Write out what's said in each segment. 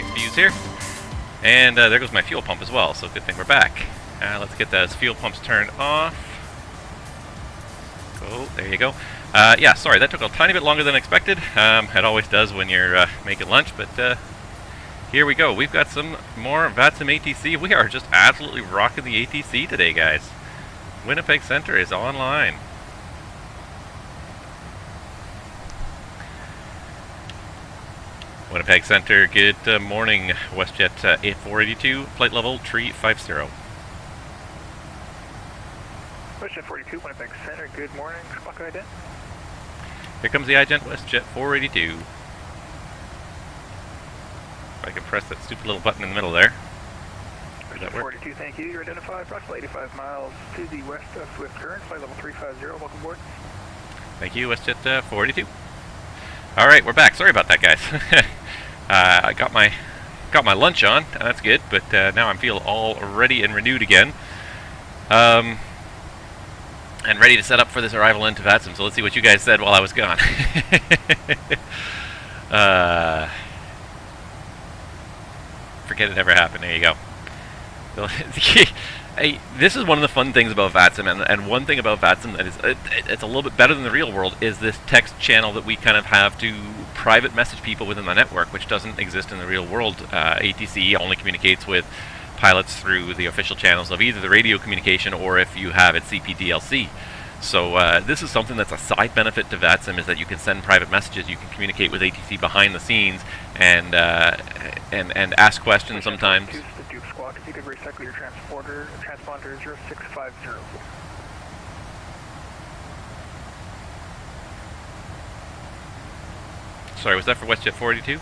Winnipeg views here. And there goes my fuel pump as well, so good thing we're back. Let's get those fuel pumps turned off. Oh, there you go. Yeah, sorry, that took a tiny bit longer than expected. It always does when you're making lunch, but here we go. We've got some more VATSIM ATC. We are just absolutely rocking the ATC today, guys. Winnipeg Centre is online. Winnipeg Centre, good morning. WestJet 482, flight level 350. WestJet 42, Winnipeg Centre, good morning. Squawk ident. Here comes the iGent WestJet 482. If I can press that stupid little button in the middle there. Does that work? 42, thank you. You're identified approximately 85 miles to the west of Swift Current, flight level 350. Welcome aboard. Thank you, WestJet 482. All right, we're back. Sorry about that, guys. I got my lunch on, and that's good. But now I'm feeling all ready and renewed again, and ready to set up for this arrival into VATSIM. So let's see what you guys said while I was gone. Forget it ever happened. There you go. This is one of the fun things about VATSIM, and one thing about VATSIM that is it's a little bit better than the real world is this text channel that we kind of have to private message people within the network, which doesn't exist in the real world. ATC only communicates with pilots through the official channels of either the radio communication or, if you have it, CPDLC. So this is something that's a side benefit to VATSIM, is that you can send private messages, you can communicate with ATC behind the scenes, and ask questions sometimes. If you could recycle your transponder 0650. Sorry, was that for WestJet 482?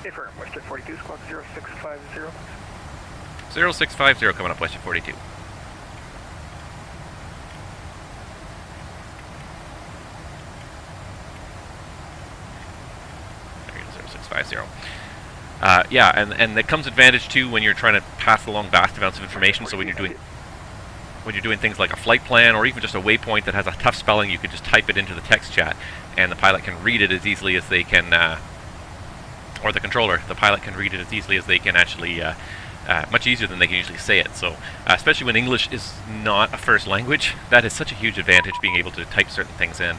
Affirm, WestJet 42, squawk 0650. 0650 coming up, WestJet 42. There you go, 0650. Yeah, and it comes advantage too when you're trying to pass along vast amounts of information. So when you're doing things like a flight plan or even just a waypoint that has a tough spelling, you could just type it into the text chat, and the pilot can read it as easily as they can, or the controller, the pilot can read it as easily as they can actually, much easier than they can usually say it. So especially when English is not a first language, that is such a huge advantage, being able to type certain things in.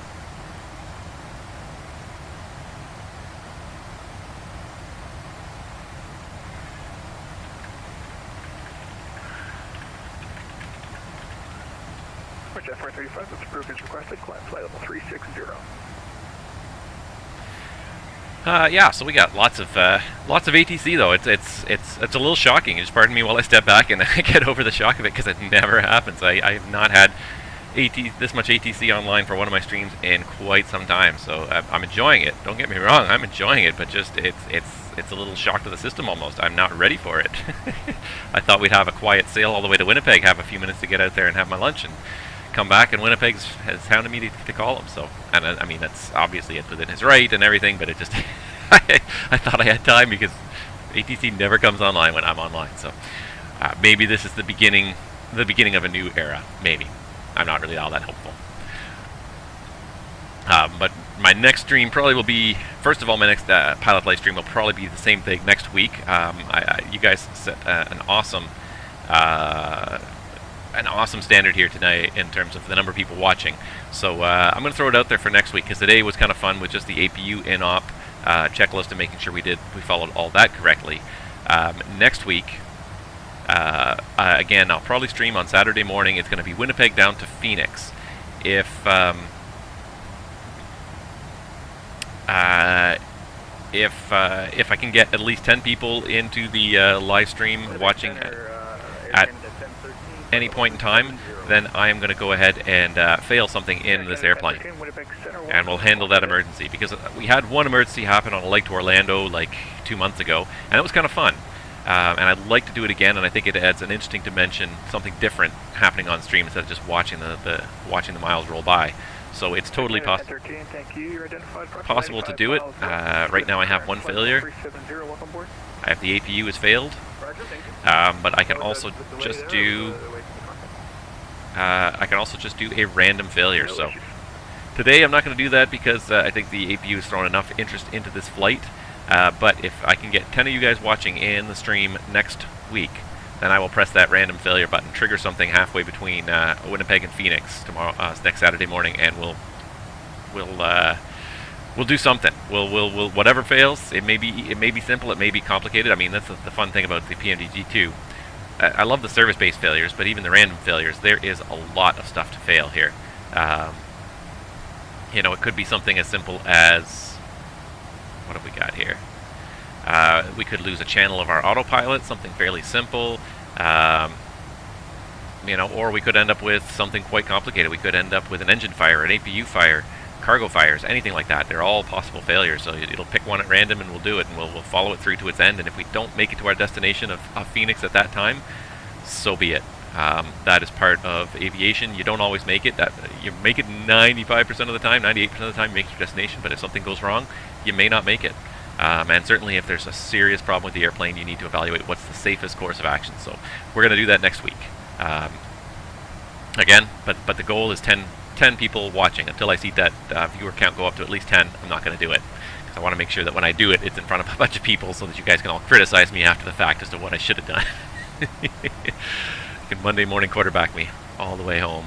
WestJet 435, that's approved as requested, climb flight level 360. Yeah, so we got lots of ATC though. It's a little shocking. Just pardon me while I step back and get over the shock of it, because it never happens. I have not had this much ATC online for one of my streams in quite some time. So I'm enjoying it. Don't get me wrong, I'm enjoying it, but just it's a little shock to the system almost. I'm not ready for it. I thought we'd have a quiet sail all the way to Winnipeg, have a few minutes to get out there and have my lunch, and come back, and Winnipeg has hounded me to call him. So, and I mean, that's obviously it's within his right and everything, but it just I thought I had time, because ATC never comes online when I'm online. So maybe this is the beginning of a new era. Maybe. I'm not really all that hopeful. But my next stream probably will be, first of all, my next pilot light stream will probably be the same thing next week. You guys set an awesome standard here tonight in terms of the number of people watching. So I'm going to throw it out there for next week, because today was kind of fun with just the APU Inop checklist and making sure we followed all that correctly. Next week, again, I'll probably stream on Saturday morning. It's going to be Winnipeg down to Phoenix. If I can get at least 10 people into the live stream watching at any point in time, then I am going to go ahead and fail something in this airplane, and we'll handle that emergency, because we had one emergency happen on a lag to Orlando like 2 months ago, and it was kind of fun, and I'd like to do it again, and I think it adds an interesting dimension, something different happening on stream instead of just watching the miles roll by. So it's totally possible to do it. Right now I have one failure. I have the APU has failed, but I can also just do a random failure. So today I'm not going to do that, because I think the APU has thrown enough interest into this flight But if I can get 10 of you guys watching in the stream next week, then I will press that random failure button, trigger something halfway between Winnipeg and Phoenix tomorrow, next Saturday morning, and we'll do something. We'll whatever fails. It may be simple. It may be complicated. I mean, that's the fun thing about the PMDG2. I love the service-based failures, but even the random failures, there is a lot of stuff to fail here. You know, it could be something as simple as, what have we got here? We could lose a channel of our autopilot, something fairly simple. You know, or we could end up with something quite complicated. We could end up with an engine fire, an APU fire, cargo fires, anything like that. They're all possible failures, so it'll pick one at random and we'll do it, and we'll follow it through to its end. And if we don't make it to our destination of Phoenix at that time, so be it. That is part of aviation. You don't always make it. You make it 95% of the time, 98% of the time you make it to your destination, but if something goes wrong, you may not make it. And certainly if there's a serious problem with the airplane, you need to evaluate what's the safest course of action. So we're going to do that next week. Again, but the goal is 10 people watching. Until I see that viewer count go up to at least 10, I'm not going to do it. Because I want to make sure that when I do it, it's in front of a bunch of people so that you guys can all criticize me after the fact as to what I should have done. You can Monday morning quarterback me all the way home.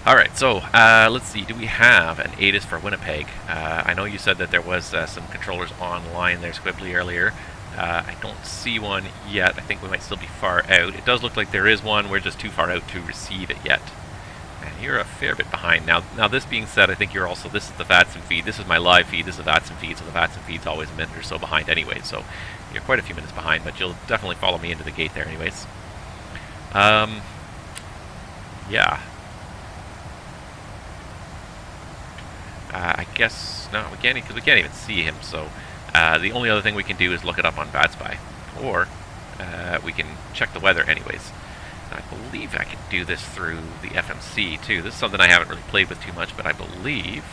Alright, so let's see. Do we have an ATIS for Winnipeg? I know you said that there was some controllers online there, Squibbly, earlier. I don't see one yet. I think we might still be far out. It does look like there is one. We're just too far out to receive it yet. And you're a fair bit behind. Now this being said, I think you're also, this is the VATSIM feed. This is my live feed. This is the VATSIM feed. So the VATSIM feed's always a minute or so behind anyway. So you're quite a few minutes behind, but you'll definitely follow me into the gate there anyways. Yeah. I guess, no, we can't, because we can't even see him, so the only other thing we can do is look it up on VATSPY, or we can check the weather anyways. I believe I can do this through the FMC too. This is something I haven't really played with too much, but I believe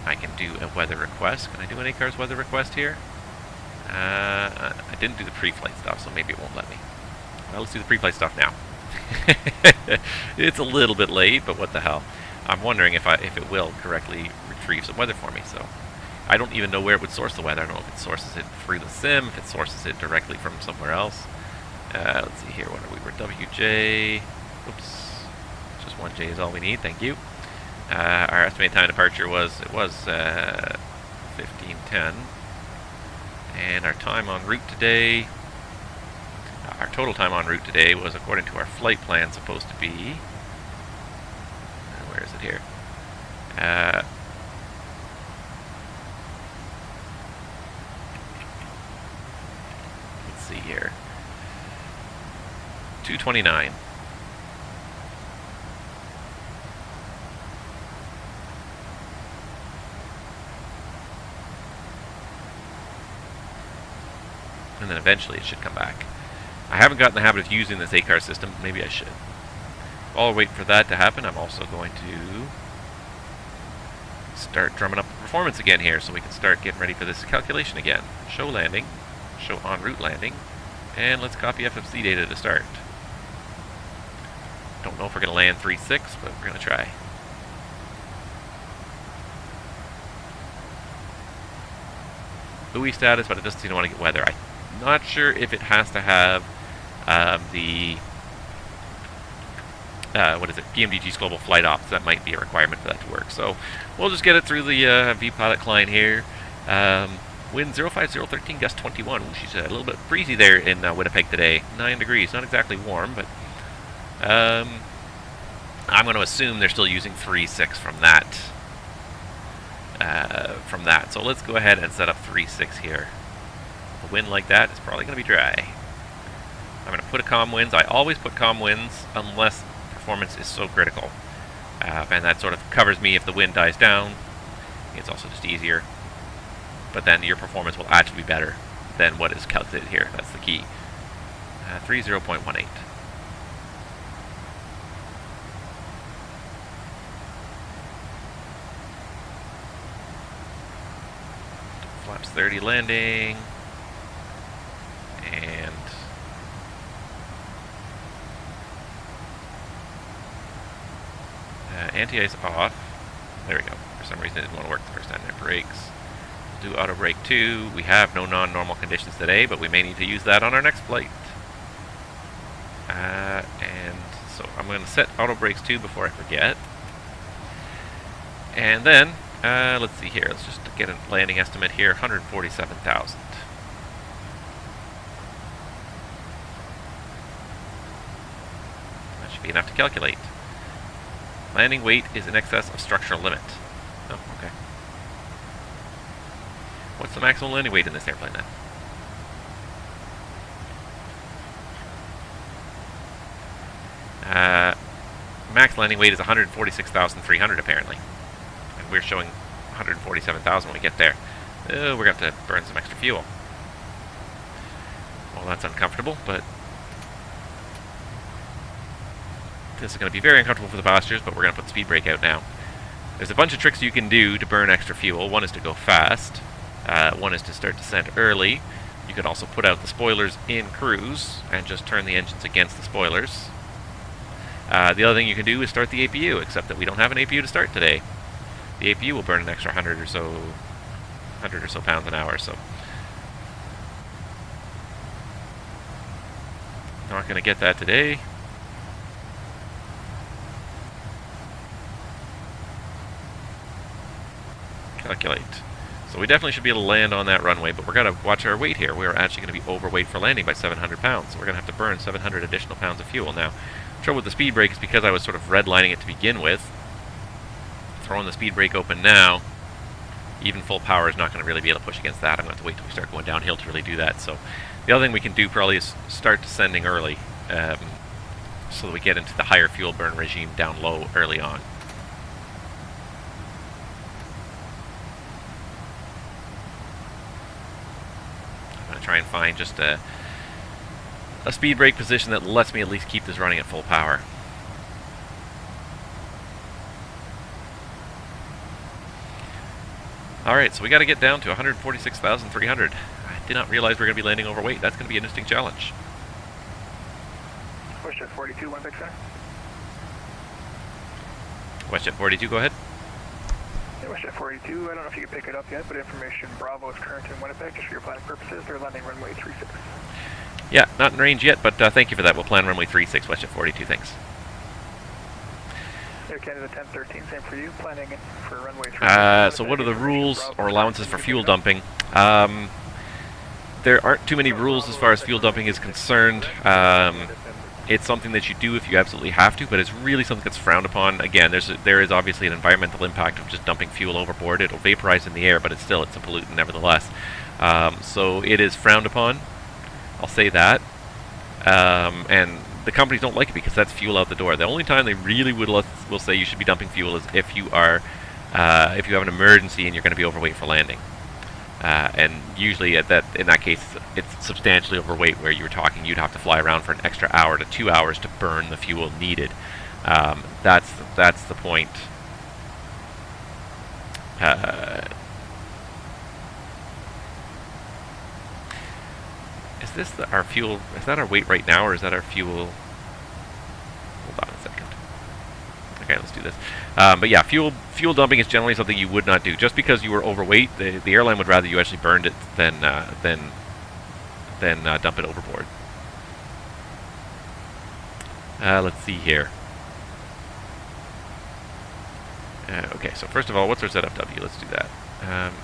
I can do a weather request. Can I do an ACARS weather request here? I didn't do the pre-flight stuff, so maybe it won't let me. Well, let's do the pre-flight stuff now. It's a little bit late, but what the hell. I'm wondering if it will correctly retrieve some weather for me. So I don't even know where it would source the weather. I don't know if it sources it through the sim, if it sources it directly from somewhere else. Let's see here. What are we? We're WJ. Oops. Just one J is all we need. Thank you. Our estimated time of departure was 15:10, and our time en route today. Our total time en route today was, according to our flight plan, supposed to be. Where is it here? Let's see here. 2:29. And then eventually it should come back. I haven't gotten the habit of using this ACARS system. Maybe I should. While we're waiting for that to happen, I'm also going to start drumming up the performance again here so we can start getting ready for this calculation again. Show landing, show en route landing, and let's copy FMC data to start. Don't know if we're going to land 3.6, but we're going to try. Buoy status, but it doesn't seem to want to get weather. I'm not sure if it has to have what is it, PMDG's Global Flight Ops. That might be a requirement for that to work. So we'll just get it through the vPilot client here. Wind 05013, gust 21. Ooh, she's a little bit breezy there in Winnipeg today. 9 degrees. Not exactly warm, but I'm going to assume they're still using 3.6 from that. So let's go ahead and set up 3.6 here. A wind like that is probably going to be dry. I'm going to put a comm winds. I always put comm winds unless performance is so critical. And that sort of covers me if the wind dies down. It's also just easier. But then your performance will actually be better than what is calculated here. That's the key. 30.18. Flaps 30 landing. And anti-ice off. There we go. For some reason it didn't want to work the first time. There, brakes. We'll do auto brake 2. We have no non-normal conditions today, but we may need to use that on our next flight. And so I'm going to set auto brakes 2 before I forget. And then, let's see here. Let's just get a landing estimate here. 147,000. That should be enough to calculate. Landing weight is in excess of structural limit. Oh, okay. What's the maximum landing weight in this airplane then? Max landing weight is 146,300 apparently. And we're showing 147,000 when we get there. We're going to have to burn some extra fuel. Well, that's uncomfortable, but this is going to be very uncomfortable for the passengers, but we're going to put the speed brake out now. There's a bunch of tricks you can do to burn extra fuel. One is to go fast. One is to start descent early. You can also put out the spoilers in cruise and just turn the engines against the spoilers. The other thing you can do is start the APU, except that we don't have an APU to start today. The APU will burn an extra 100 or so pounds an hour, so not going to get that today. Calculate. So we definitely should be able to land on that runway, but we're going to watch our weight here. We're actually going to be overweight for landing by 700 pounds, so we're going to have to burn 700 additional pounds of fuel. Now, the trouble with the speed brake is because I was sort of redlining it to begin with. Throwing the speed brake open now, even full power is not going to really be able to push against that. I'm going to have to wait till we start going downhill to really do that. So the other thing we can do probably is start descending early, so that we get into the higher fuel burn regime down low early on. Try and find just a speed brake position that lets me at least keep this running at full power. Alright, so we got to get down to 146,300. I did not realize we were going to be landing overweight. That's going to be an interesting challenge. WestJet 42, Winnipeg Centre. WestJet 42, go ahead. Yeah, WestJet 42, I don't know if you can pick it up yet, but information Bravo is current in Winnipeg, just for your planning purposes. They're landing runway 36. Yeah, not in range yet, but thank you for that. We'll plan runway 36, WestJet 42, thanks. Air Canada 1013, same for you, planning for runway 36. So what are the rules or allowances for fuel dumping? There aren't too many rules as far as fuel dumping is concerned. It's something that you do if you absolutely have to, but it's really something that's frowned upon. Again, there is obviously an environmental impact of just dumping fuel overboard. It'll vaporize in the air, but it's a pollutant nevertheless. So it is frowned upon. I'll say that. And the companies don't like it because that's fuel out the door. The only time they really will say you should be dumping fuel is if you have an emergency and you're going to be overweight for landing. And usually in that case, it's substantially overweight, where you were talking you'd have to fly around for an extra hour to 2 hours to burn the fuel needed. That's the point. Is this our fuel? Is that our weight right now, or is that our fuel? Hold on a second. Okay, let's do this. But yeah, fuel dumping is generally something you would not do. Just because you were overweight, the airline would rather you actually burned it than dump it overboard. Let's see here. Okay, so first of all, what's our ZFW? Let's do that.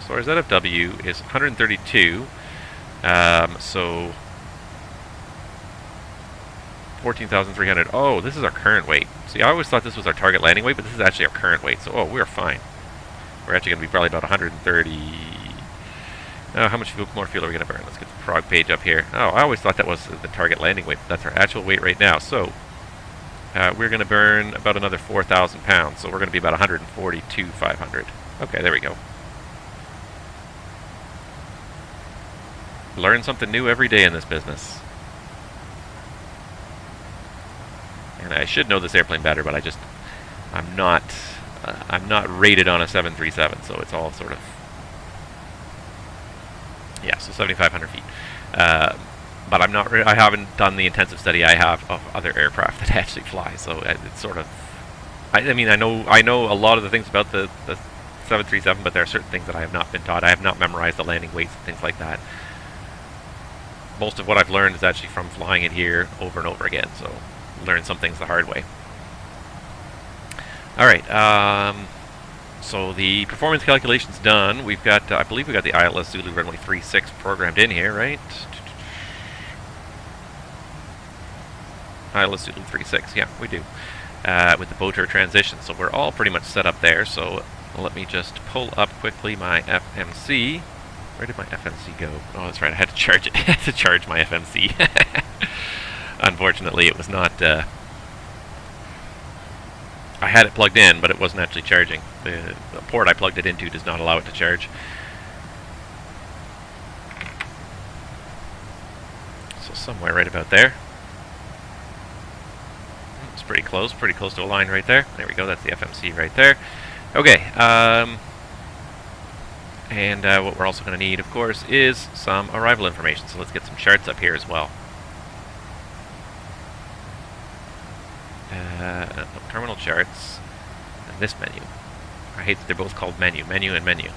So our ZFW is 132. So 14,300. Oh, this is our current weight. See, I always thought this was our target landing weight, but this is actually our current weight. So, we're fine. We're actually going to be probably about 130. How much more fuel are we going to burn? Let's get the prog page up here. Oh, I always thought that was the target landing weight. That's our actual weight right now. So, we're going to burn about another 4,000 pounds. So, we're going to be about 142,500. Okay, there we go. Learn something new every day in this business. And I should know this airplane better, but I'm not rated on a 737, so it's all sort of, yeah, so 7,500 feet. But I haven't done the intensive study I have of other aircraft that actually fly, so it's sort of, I mean, I know a lot of the things about the 737, but there are certain things that I have not been taught. I have not memorized the landing weights and things like that. Most of what I've learned is actually from flying it here over and over again, so learn some things the hard way. Alright, so the performance calculation's done. We've got, I believe we got the ILS Zulu runway 36 programmed in here, right? ILS Zulu 36, yeah, we do. With the Boater transition, so we're all pretty much set up there. So let me just pull up quickly my FMC. Where did my FMC go? Oh, that's right, I had to charge it. I had to charge my FMC. Unfortunately, it was not... I had it plugged in, but it wasn't actually charging. The port I plugged it into does not allow it to charge. So somewhere right about there. It's pretty close to a line right there. There we go, that's the FMC right there. Okay, and what we're also going to need, of course, is some arrival information. So let's get some charts up here as well. Terminal charts, and this menu. I hate that they're both called menu and menu.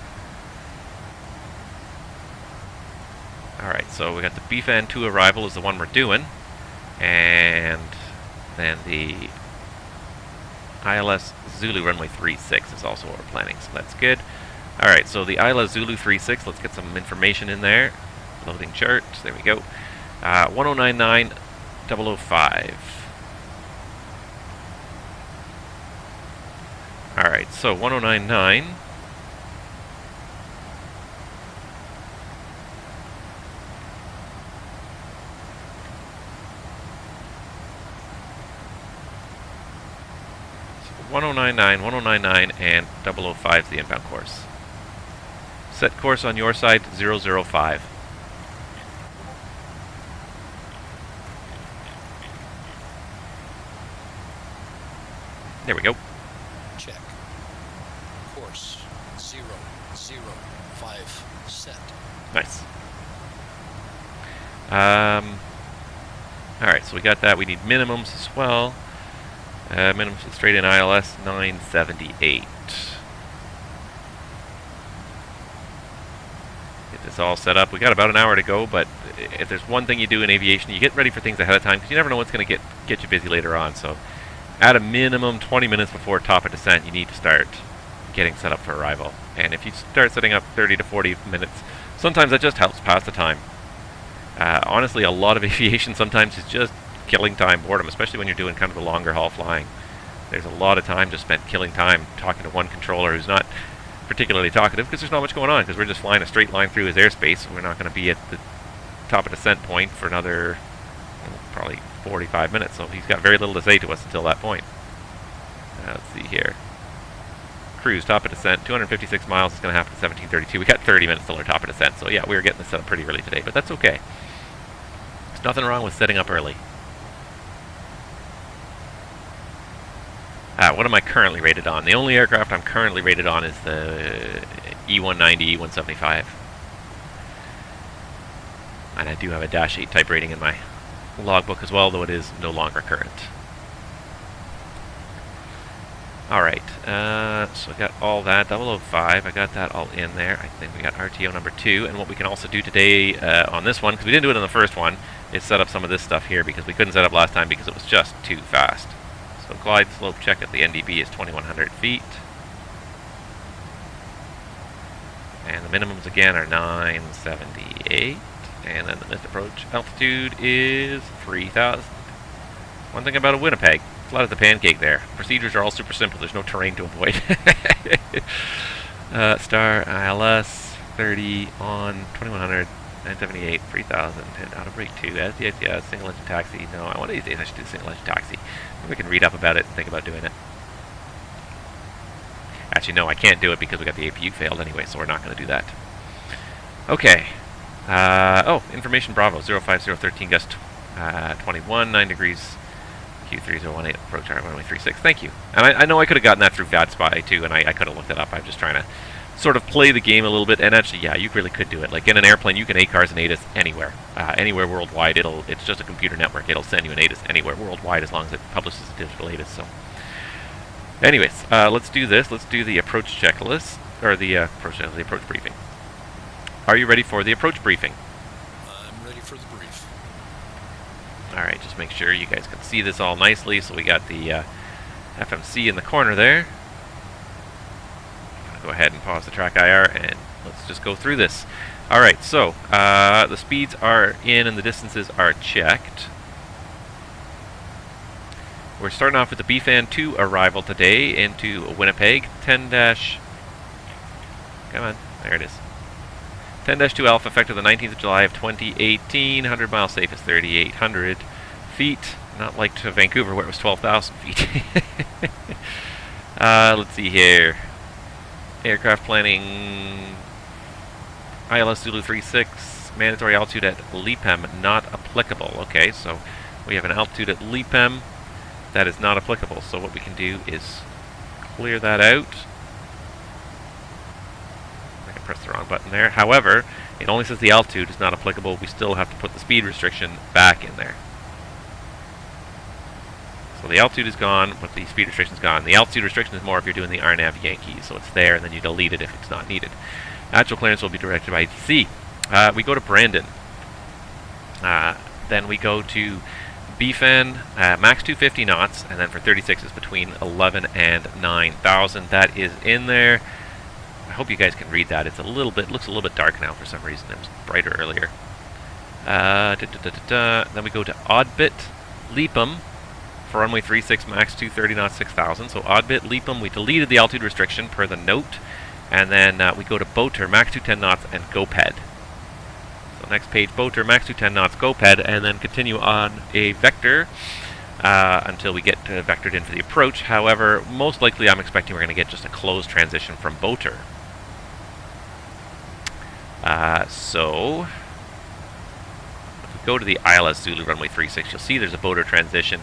Alright, so we got the BFAN 2 arrival is the one we're doing, and then the ILS Zulu runway 36 is also what we're planning, so that's good. Alright, so the ILS Zulu 36, let's get some information in there. Loading chart, there we go. 1099-005. Alright, so 1099. So 1099, 1099, and 005 is the inbound course. Set course on your side, 005. There we go. Check. Course 005 set. Nice. Alright, so we got that. We need minimums as well. Minimums straight in ILS 978. Get this all set up. We got about an hour to go, but if there's one thing you do in aviation, you get ready for things ahead of time, because you never know what's going to get you busy later on. So at a minimum 20 minutes before top of descent, you need to start getting set up for arrival. And if you start setting up 30 to 40 minutes, sometimes that just helps pass the time. Honestly, a lot of aviation sometimes is just killing time boredom, especially when you're doing kind of the longer haul flying. There's a lot of time just spent killing time talking to one controller who's not particularly talkative, because there's not much going on, because we're just flying a straight line through his airspace, and we're not going to be at the top of descent point for another probably 45 minutes, so he's got very little to say to us until that point. Let's see here. Cruise, top of descent, 256 miles is going to happen at 17:32. We got 30 minutes till our top of descent, so yeah, we were getting this set up pretty early today, but that's okay. There's nothing wrong with setting up early. What am I currently rated on? The only aircraft I'm currently rated on is the E190, E175. And I do have a Dash 8 type rating in my logbook as well, though it is no longer current. Alright, so I got all that, 005, I got that all in there. I think we got RTO number 2, and what we can also do today on this one, because we didn't do it on the first one, is set up some of this stuff here, because we couldn't set up last time because it was just too fast. So glide slope check at the NDB is 2100 feet. And the minimums again are 978. And then the missed approach altitude is 3000. One thing about a Winnipeg, flat as a pancake there. Procedures are all super simple, there's no terrain to avoid. Star ILS 30 on 2100, 978, 3000, and out of break 2 as the ATIS, single engine taxi. No, one of these days I should do single engine taxi. We can read up about it and think about doing it. Actually, no, I can't do it because we got the APU failed anyway, so we're not going to do that. Okay. Oh, information Bravo, 05013, gust 21, 9 degrees, Q3018, approach runway 36. Thank you. And I know I could have gotten that through VATSIM too, and I could have looked it up. I'm just trying to sort of play the game a little bit, and actually, yeah, you really could do it. Like in an airplane, you can ACARS and ATIS anywhere. Anywhere worldwide, it's just a computer network. It'll send you an ATIS anywhere worldwide as long as it publishes a digital ATIS. So, anyways, let's do this. Let's do the approach checklist. or the approach briefing. Are you ready for the approach briefing? I'm ready for the brief. All right, just make sure you guys can see this all nicely. So we got the FMC in the corner there. I'll go ahead and pause the track IR and let's just go through this. All right, so the speeds are in and the distances are checked. We're starting off with the BFAN2 arrival today into Winnipeg. 10-, come on, there it is. 10-2 Alpha, effective the 19th of July of 2018. 100 miles safe is 3,800 feet. Not like to Vancouver where it was 12,000 feet. Let's see here. Aircraft planning. ILS Zulu 36. Mandatory altitude at LEPEM not applicable. Okay, so we have an altitude at LEPEM that is not applicable. So what we can do is clear that out. I can press the wrong button there. However, it only says the altitude is not applicable. We still have to put the speed restriction back in there. So the altitude is gone, but the speed restriction is gone. The altitude restriction is more if you're doing the RNAV Yankee, so it's there, and then you delete it if it's not needed. Actual clearance will be directed by ATC. We go to Brandon. Then we go to BFAN, max 250 knots, and then for 36 is between 11 and 9,000. That is in there. I hope you guys can read that. It's a little bit, looks a little bit dark now for some reason. It was brighter earlier. Then we go to Oddbit, LEPEM, for runway 36, max 230 knots, 6,000. So Oddbit, LEPEM, we deleted the altitude restriction per the note. And then we go to Boater, max 210 knots, and GoPed. So next page, Boater, max 210 knots, GoPed, and then continue on a vector until we get vectored in for the approach. However, most likely I'm expecting we're going to get just a closed transition from Boater. So if we go to the ILS Zulu runway 36, you'll see there's a Boater transition.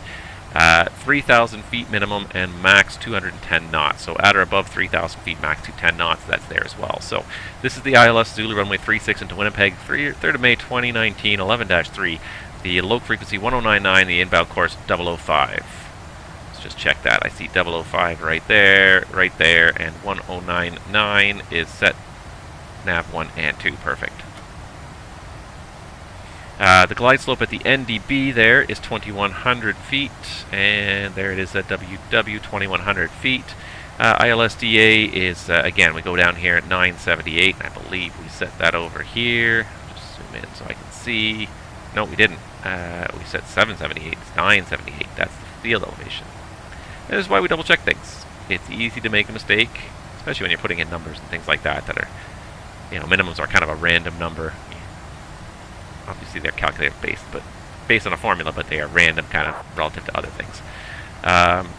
3,000 feet minimum and max 210 knots. So at or above 3,000 feet, max 210 knots, that's there as well. So this is the ILS Zulu runway 36 into Winnipeg, 3rd of May 2019, 11-3. The low frequency 1099, the inbound course 005. Let's just check that. I see 005 right there, and 1099 is set nav 1 and 2. Perfect. The glide slope at the NDB there is 2,100 feet, and there it is at WW, 2,100 feet. ILSDA is, again, we go down here at 978, and I believe we set that over here. Just zoom in so I can see. No, we didn't. We set 778, it's 978, that's the field elevation. That is why we double check things. It's easy to make a mistake, especially when you're putting in numbers and things like that that are, you know, minimums are kind of a random number. Obviously they're calculated based on a formula, but they are random kind of relative to other things.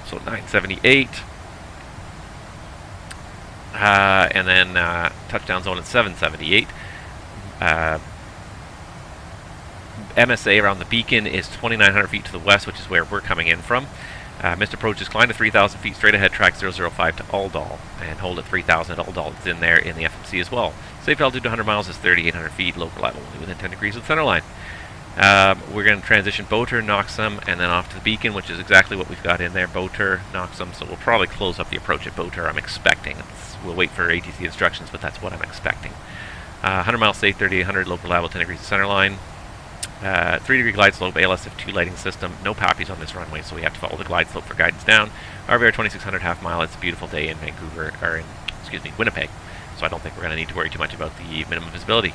So 978. And then touchdown zone at 778. MSA around the beacon is 2,900 feet to the west, which is where we're coming in from. Missed approach is climb to 3,000 feet straight ahead, track 005 to Aldal, and hold at 3,000 at Aldal. It's in there in the FMC as well. Safe altitude to 100 miles is 3,800 feet, local level only within 10 degrees of the center line. We're going to transition Boater, Noxum, and then off to the beacon, which is exactly what we've got in there, Boater, Noxum, so we'll probably close up the approach at Boater, I'm expecting. We'll wait for ATC instructions, but that's what I'm expecting. 100 miles safe, 3,800, local level, 10 degrees of center line. 3-degree glide slope, ALSF2 lighting system, no poppies on this runway, so we have to follow the glide slope for guidance down. RVR 2,600 half mile, it's a beautiful day in Vancouver, or in, Winnipeg, so I don't think we're going to need to worry too much about the minimum visibility.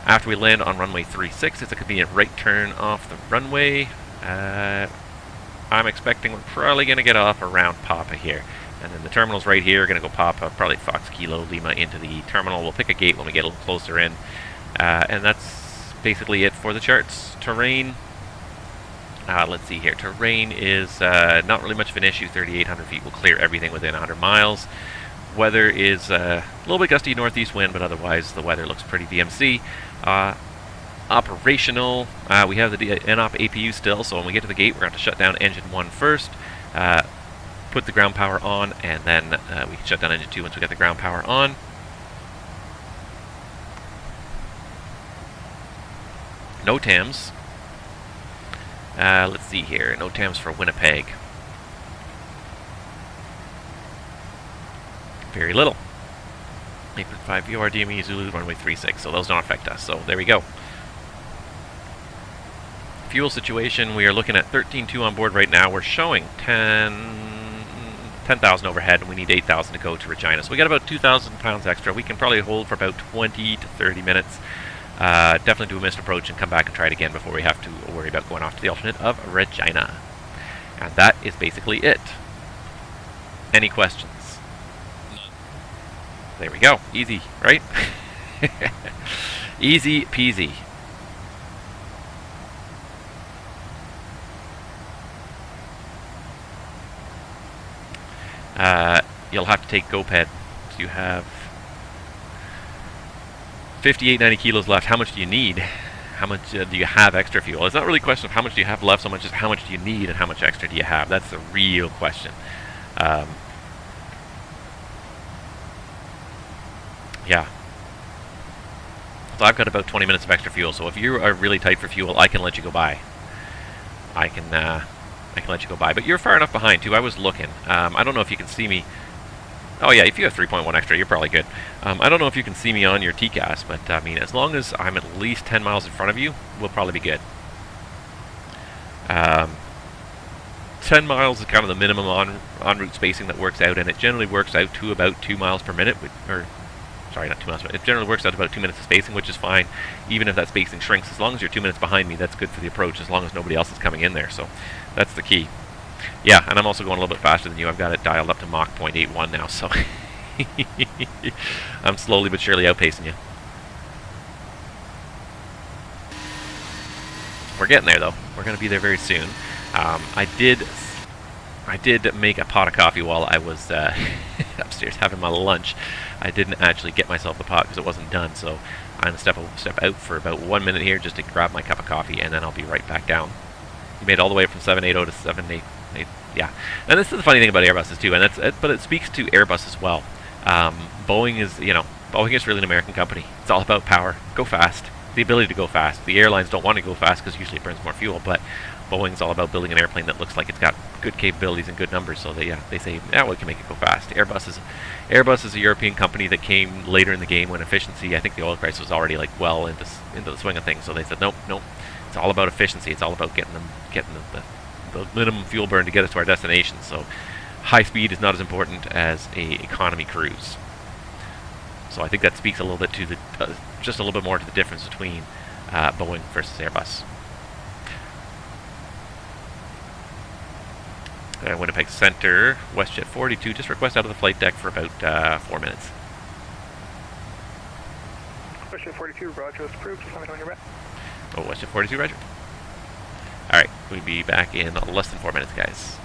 After we land on runway 36, it's a convenient right turn off the runway. I'm expecting we're probably going to get off around Papa here. And then the terminal's right here, going to go Papa, probably Fox Kilo Lima into the terminal. We'll pick a gate when we get a little closer in. And that's basically it for the charts. Terrain, let's see here. Terrain is not really much of an issue. 3,800 feet will clear everything within 100 miles. Weather is a little bit gusty northeast wind, but otherwise the weather looks pretty VMC. Operational, we have the Inop APU still, so when we get to the gate, we're going to shut down engine 1 first, put the ground power on, and then we can shut down engine 2 once we get the ground power on. No TAMs. Let's see here, no TAMs for Winnipeg. Very little. 8.5 VOR DME Zulu runway 36, so those don't affect us. So there we go. Fuel situation, we are looking at 13.2 on board right now. We're showing 10,000 overhead, and we need 8,000 to go to Regina. So we got about 2,000 pounds extra. We can probably hold for about 20 to 30 minutes. Definitely do a missed approach and come back and try it again before we have to worry about going off to the alternate of Regina. And that is basically it. Any questions? None. There we go. Easy, right? Easy peasy. You'll have to take GoPed. So you have 5890 kilos left. How much do you need? How much do you have extra fuel? It's not really a question of how much do you have left so much as how much do you need and how much extra do you have. That's the real question. Yeah. So I've got about 20 minutes of extra fuel. So if you are really tight for fuel, I can let you go by. I can let you go by. But you're far enough behind too. I was looking. I don't know if you can see me. Oh yeah, if you have 3.1 extra, you're probably good. I don't know if you can see me on your TCAS, but I mean, as long as I'm at least 10 miles in front of you, we'll probably be good. 10 miles is kind of the minimum en route spacing that works out, and it generally works out to about 2 miles per minute, or sorry, not 2 miles per minute. It generally works out to about 2 minutes of spacing, which is fine, even if that spacing shrinks. As long as you're 2 minutes behind me, that's good for the approach, as long as nobody else is coming in there, so that's the key. Yeah, and I'm also going a little bit faster than you. I've got it dialed up to Mach 0.81 now, so I'm slowly but surely outpacing you. We're getting there, though. We're going to be there very soon. I did make a pot of coffee while I was upstairs having my lunch. I didn't actually get myself the pot because it wasn't done, so I'm going to step out for about 1 minute here just to grab my cup of coffee, and then I'll be right back down. You made it all the way from 780 to 788. Yeah, and this is the funny thing about Airbuses too, and but it speaks to Airbus as well. Boeing is, Boeing is really an American company. It's all about power, go fast, the ability to go fast. The airlines don't want to go fast because usually it burns more fuel, but Boeing's all about building an airplane that looks like it's got good capabilities and good numbers. So they say, yeah, we can make it go fast. Airbus is a European company that came later in the game when efficiency. I think the oil price was already like well into the swing of things. So they said, nope. It's all about efficiency. It's all about getting the minimum fuel burn to get us to our destination. So high speed is not as important as a economy cruise. So I think that speaks a little bit to the just a little bit more to the difference between Boeing versus Airbus. Winnipeg Centre, WestJet 42, just request out of the flight deck for about 4 minutes. WestJet 42, Roger, it's approved. Just let me know when you're back. Oh, WestJet 42, Roger. Alright, we'll be back in less than 4 minutes, guys.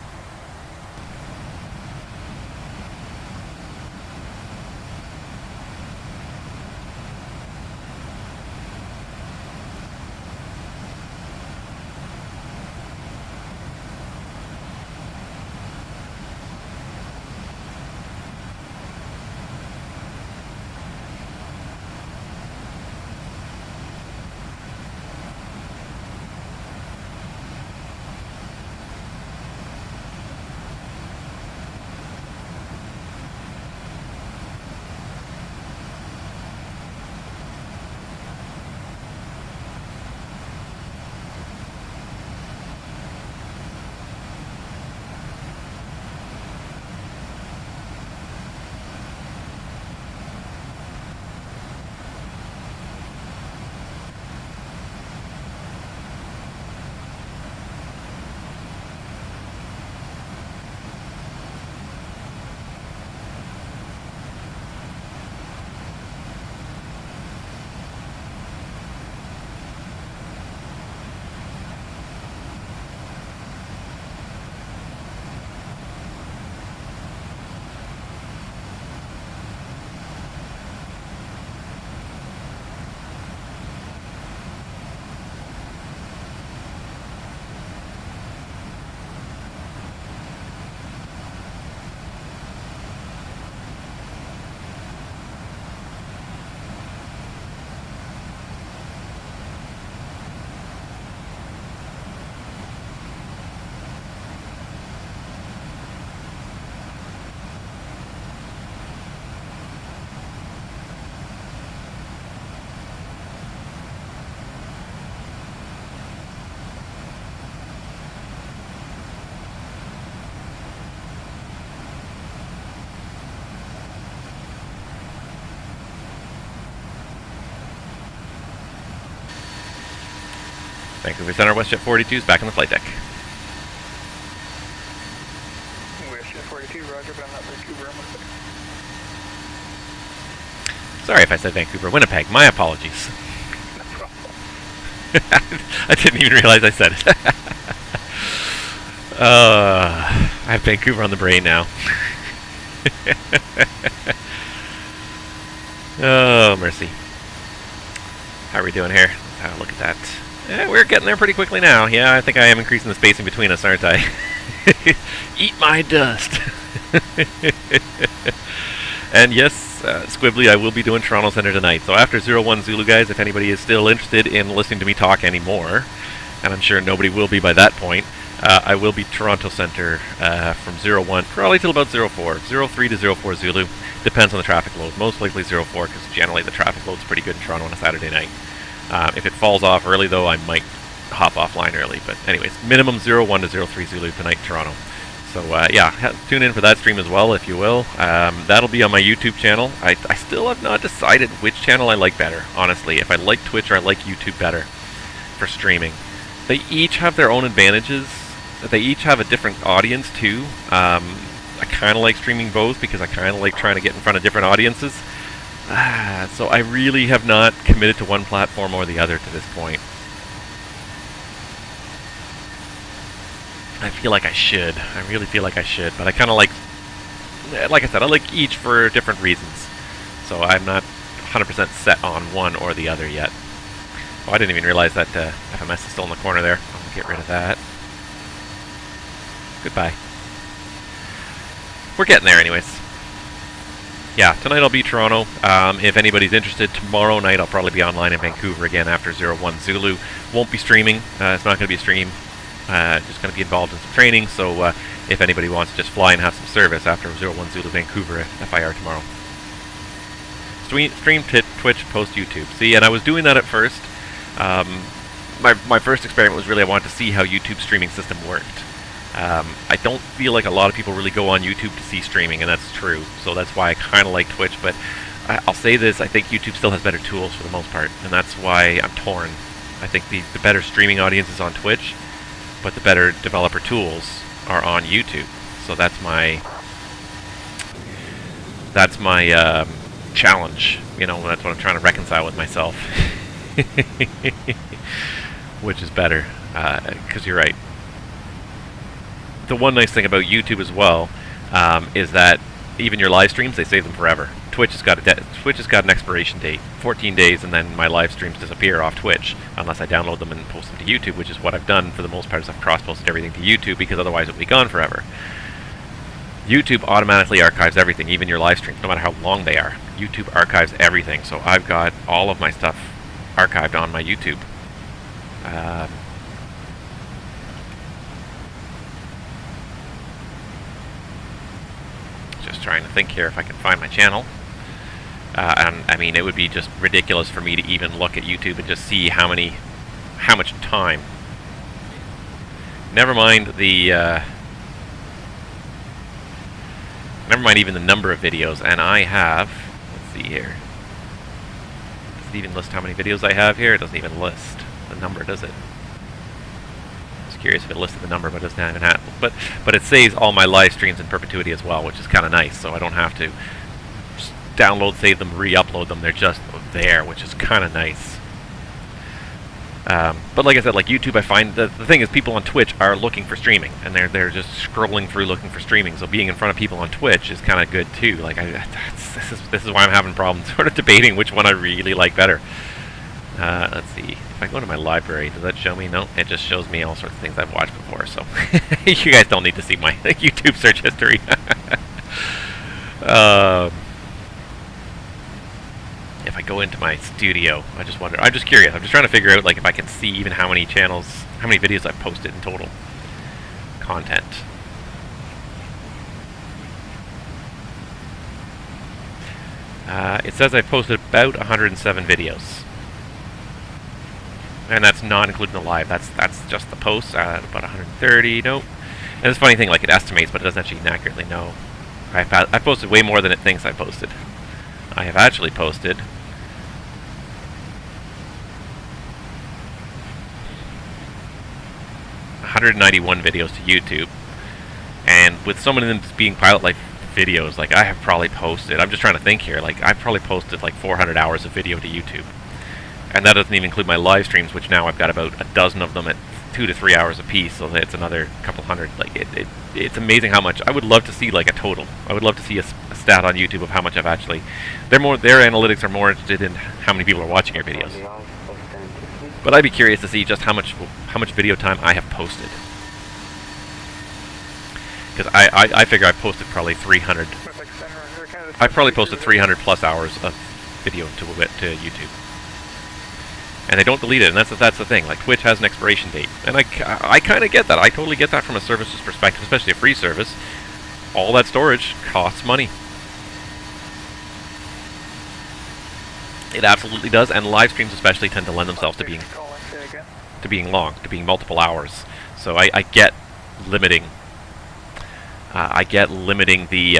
Vancouver Centre, WestJet 42 is back on the flight deck. WestJet 42, roger, but I'm not Vancouver, I'm Winnipeg. Sorry if I said Vancouver, Winnipeg. My apologies. No problem. I didn't even realize I said it. I have Vancouver on the brain now. Oh, mercy. How are we doing here? Look at that. Yeah, we're getting there pretty quickly now. Yeah, I think I am increasing the spacing between us, aren't I? Eat my dust. And yes, Squibbly, I will be doing Toronto Centre tonight. So after 01 Zulu, guys, if anybody is still interested in listening to me talk anymore, and I'm sure nobody will be by that point, I will be Toronto Centre from 01, probably till about 04. 03 to 04 Zulu. Depends on the traffic load. Most likely 04, because generally the traffic load's pretty good in Toronto on a Saturday night. If it falls off early, though, I might hop offline early. But anyways, minimum 01 to 03 Zulu tonight in Toronto. So yeah, tune in for that stream as well, if you will. That'll be on my YouTube channel. I still have not decided which channel I like better, honestly. If I like Twitch or I like YouTube better for streaming. They each have their own advantages. They each have a different audience, too. I kind of like streaming both because I kind of like trying to get in front of different audiences. So I really have not committed to one platform or the other to this point. I feel like I should. I really feel like I should, but I kind of like I said, I like each for different reasons. So I'm not 100% set on one or the other yet. Oh, I didn't even realize that FMS is still in the corner there. I'll get rid of that. Goodbye. We're getting there anyways. Yeah, tonight I'll be Toronto. If anybody's interested, tomorrow night I'll probably be online in Vancouver again after 01 Zulu. Won't be streaming. It's not going to be a stream. Just going to be involved in some training, so if anybody wants to just fly and have some service after 01 Zulu Vancouver FIR tomorrow. Stream Twitch, post YouTube. See, and I was doing that at first. My first experiment was really I wanted to see how YouTube's streaming system worked. I don't feel like a lot of people really go on YouTube to see streaming, and that's true. So that's why I kind of like Twitch, but I'll say this, I think YouTube still has better tools for the most part, and that's why I'm torn. I think the better streaming audience is on Twitch, but the better developer tools are on YouTube. So that's my challenge. You know, that's what I'm trying to reconcile with myself. Which is better, because you're right. The one nice thing about YouTube as well is that even your live streams, they save them forever. Twitch has got an expiration date, 14 days, and then my live streams disappear off Twitch unless I download them and post them to YouTube, which is what I've done for the most part. Is I've cross-posted everything to YouTube because otherwise it would be gone forever. YouTube automatically archives everything, even your live streams, no matter how long they are. YouTube archives everything, so I've got all of my stuff archived on my YouTube. Just trying to think here if I can find my channel. And I mean, it would be just ridiculous for me to even look at YouTube and just see how much time. Never mind even the number of videos. And I have, let's see here. Does it even list how many videos I have here? It doesn't even list the number, does it? I was curious if it listed the number, but it doesn't even have. But it saves all my live streams in perpetuity as well, which is kind of nice. So I don't have to just download, save them, re-upload them. They're just there, which is kind of nice. But like I said, like YouTube, I find the thing is people on Twitch are looking for streaming, and they're just scrolling through looking for streaming. So being in front of people on Twitch is kind of good too. Like this is why I'm having problems sort of debating which one I really like better. Let's see. If I go to my library, does that show me? No, it just shows me all sorts of things I've watched before. So you guys don't need to see my YouTube search history. If I go into my studio, I just wonder. I'm just curious. I'm just trying to figure out, like, if I can see even how many channels, how many videos I've posted in total content. It says I've posted about 107 videos, and that's not including the live. That's just the posts. About 130. Nope. And it's a funny thing, like it estimates, but it doesn't actually accurately know. I've posted way more than it thinks I posted. I have actually posted 191 videos to YouTube, and with so many of them being pilot life videos, like I have probably posted, I'm just trying to think here, like I've probably posted like 400 hours of video to YouTube, and that doesn't even include my live streams, which now I've got about a dozen of them at 2 to 3 hours a piece, so it's another couple hundred. Like it's amazing how much. I would love to see like a total. I would love to see a stat on YouTube of how much I've actually. Their analytics are more interested in how many people are watching your videos. But I'd be curious to see just how much video time I have posted. Because I figure I posted probably 300. I probably posted 300 plus hours of video to YouTube. And they don't delete it, and that's the thing. Like, Twitch has an expiration date. And I kind of get that. I totally get that from a services perspective, especially a free service. All that storage costs money. It absolutely does, and live streams especially tend to lend themselves to being long, to being multiple hours. So I get limiting. Limiting the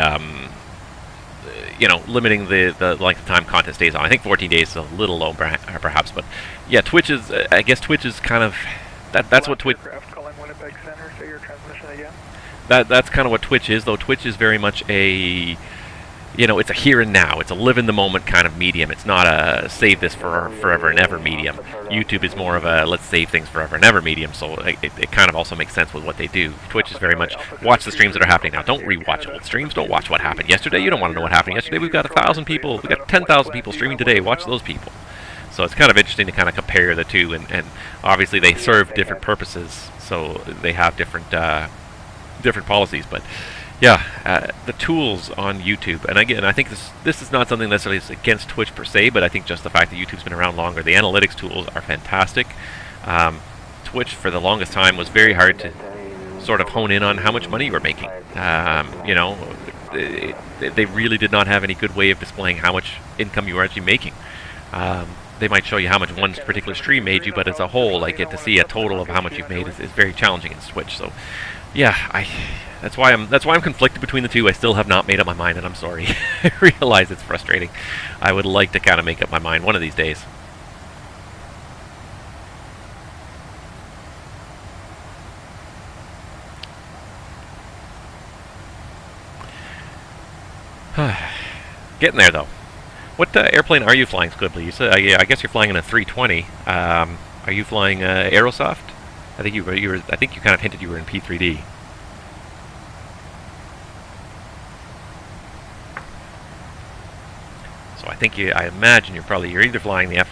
limiting the length of time content stays on. I think 14 days is a little low, perhaps, but yeah, Twitch is. I guess Twitch is kind of that's what Twitch. Calling Winnipeg Centre, say your transmission again. That's kind of what Twitch is, though. Twitch is very much a, it's a here and now. It's a live in the moment kind of medium. It's not a save this for forever and ever medium. YouTube is more of a let's save things forever and ever medium. So it kind of also makes sense with what they do. Twitch is very much watch the streams that are happening now. Don't rewatch old streams. Don't watch what happened yesterday. You don't want to know what happened yesterday. We've got 1,000 people. We've got 10,000 people streaming today. Watch those people. So it's kind of interesting to kind of compare the two, and obviously they serve different purposes. So they have different policies, but. Yeah, the tools on YouTube, and again, I think this is not something necessarily against Twitch per se, but I think just the fact that YouTube's been around longer, the analytics tools are fantastic. Twitch, for the longest time, was very hard to sort of hone in on how much money you were making. They really did not have any good way of displaying how much income you were actually making. They might show you how much one particular stream made you, but as a whole, like to see a total of how much you've made is very challenging in Twitch. So, yeah, that's why I'm conflicted between the two. I still have not made up my mind, and I'm sorry. I realize it's frustrating. I would like to kind of make up my mind one of these days. Getting there though. What airplane are you flying, Squibbly? You said I guess you're flying in a 320. Are you flying Aerosoft? I think you were. I think you kind of hinted you were in P3D. So I think I imagine you're either flying the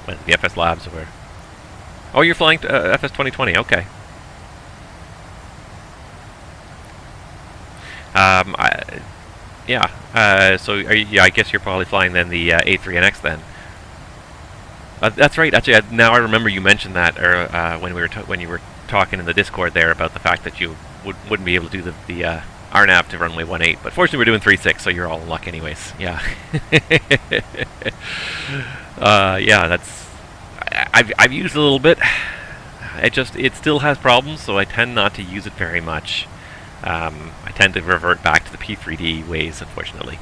the FS Labs or. Oh, you're flying FS 2020. Okay. So I guess you're probably flying then the A3NX then. That's right. Actually, now I remember you mentioned that when you were talking in the Discord there about the fact that you wouldn't be able to do the RNAV to runway 18. But fortunately, we're doing 36, so you're all in luck, anyways. Yeah. That's. I've used it a little bit. It still has problems, so I tend not to use it very much. I tend to revert back to the P3D ways, unfortunately.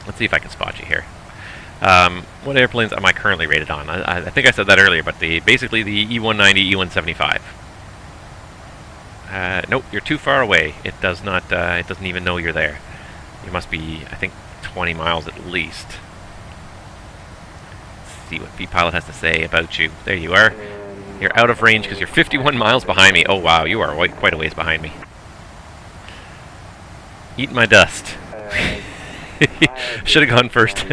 Let's see if I can spot you here. What airplanes am I currently rated on? I think I said that earlier, but basically the E190, E175. Nope, you're too far away. It does not. It doesn't even know you're there. You must be, I think, 20 miles at least. Let's see what vPilot has to say about you. There you are. You're out of range because you're 51 miles behind me. Oh wow, you are quite a ways behind me. Eat my dust. Should have gone first.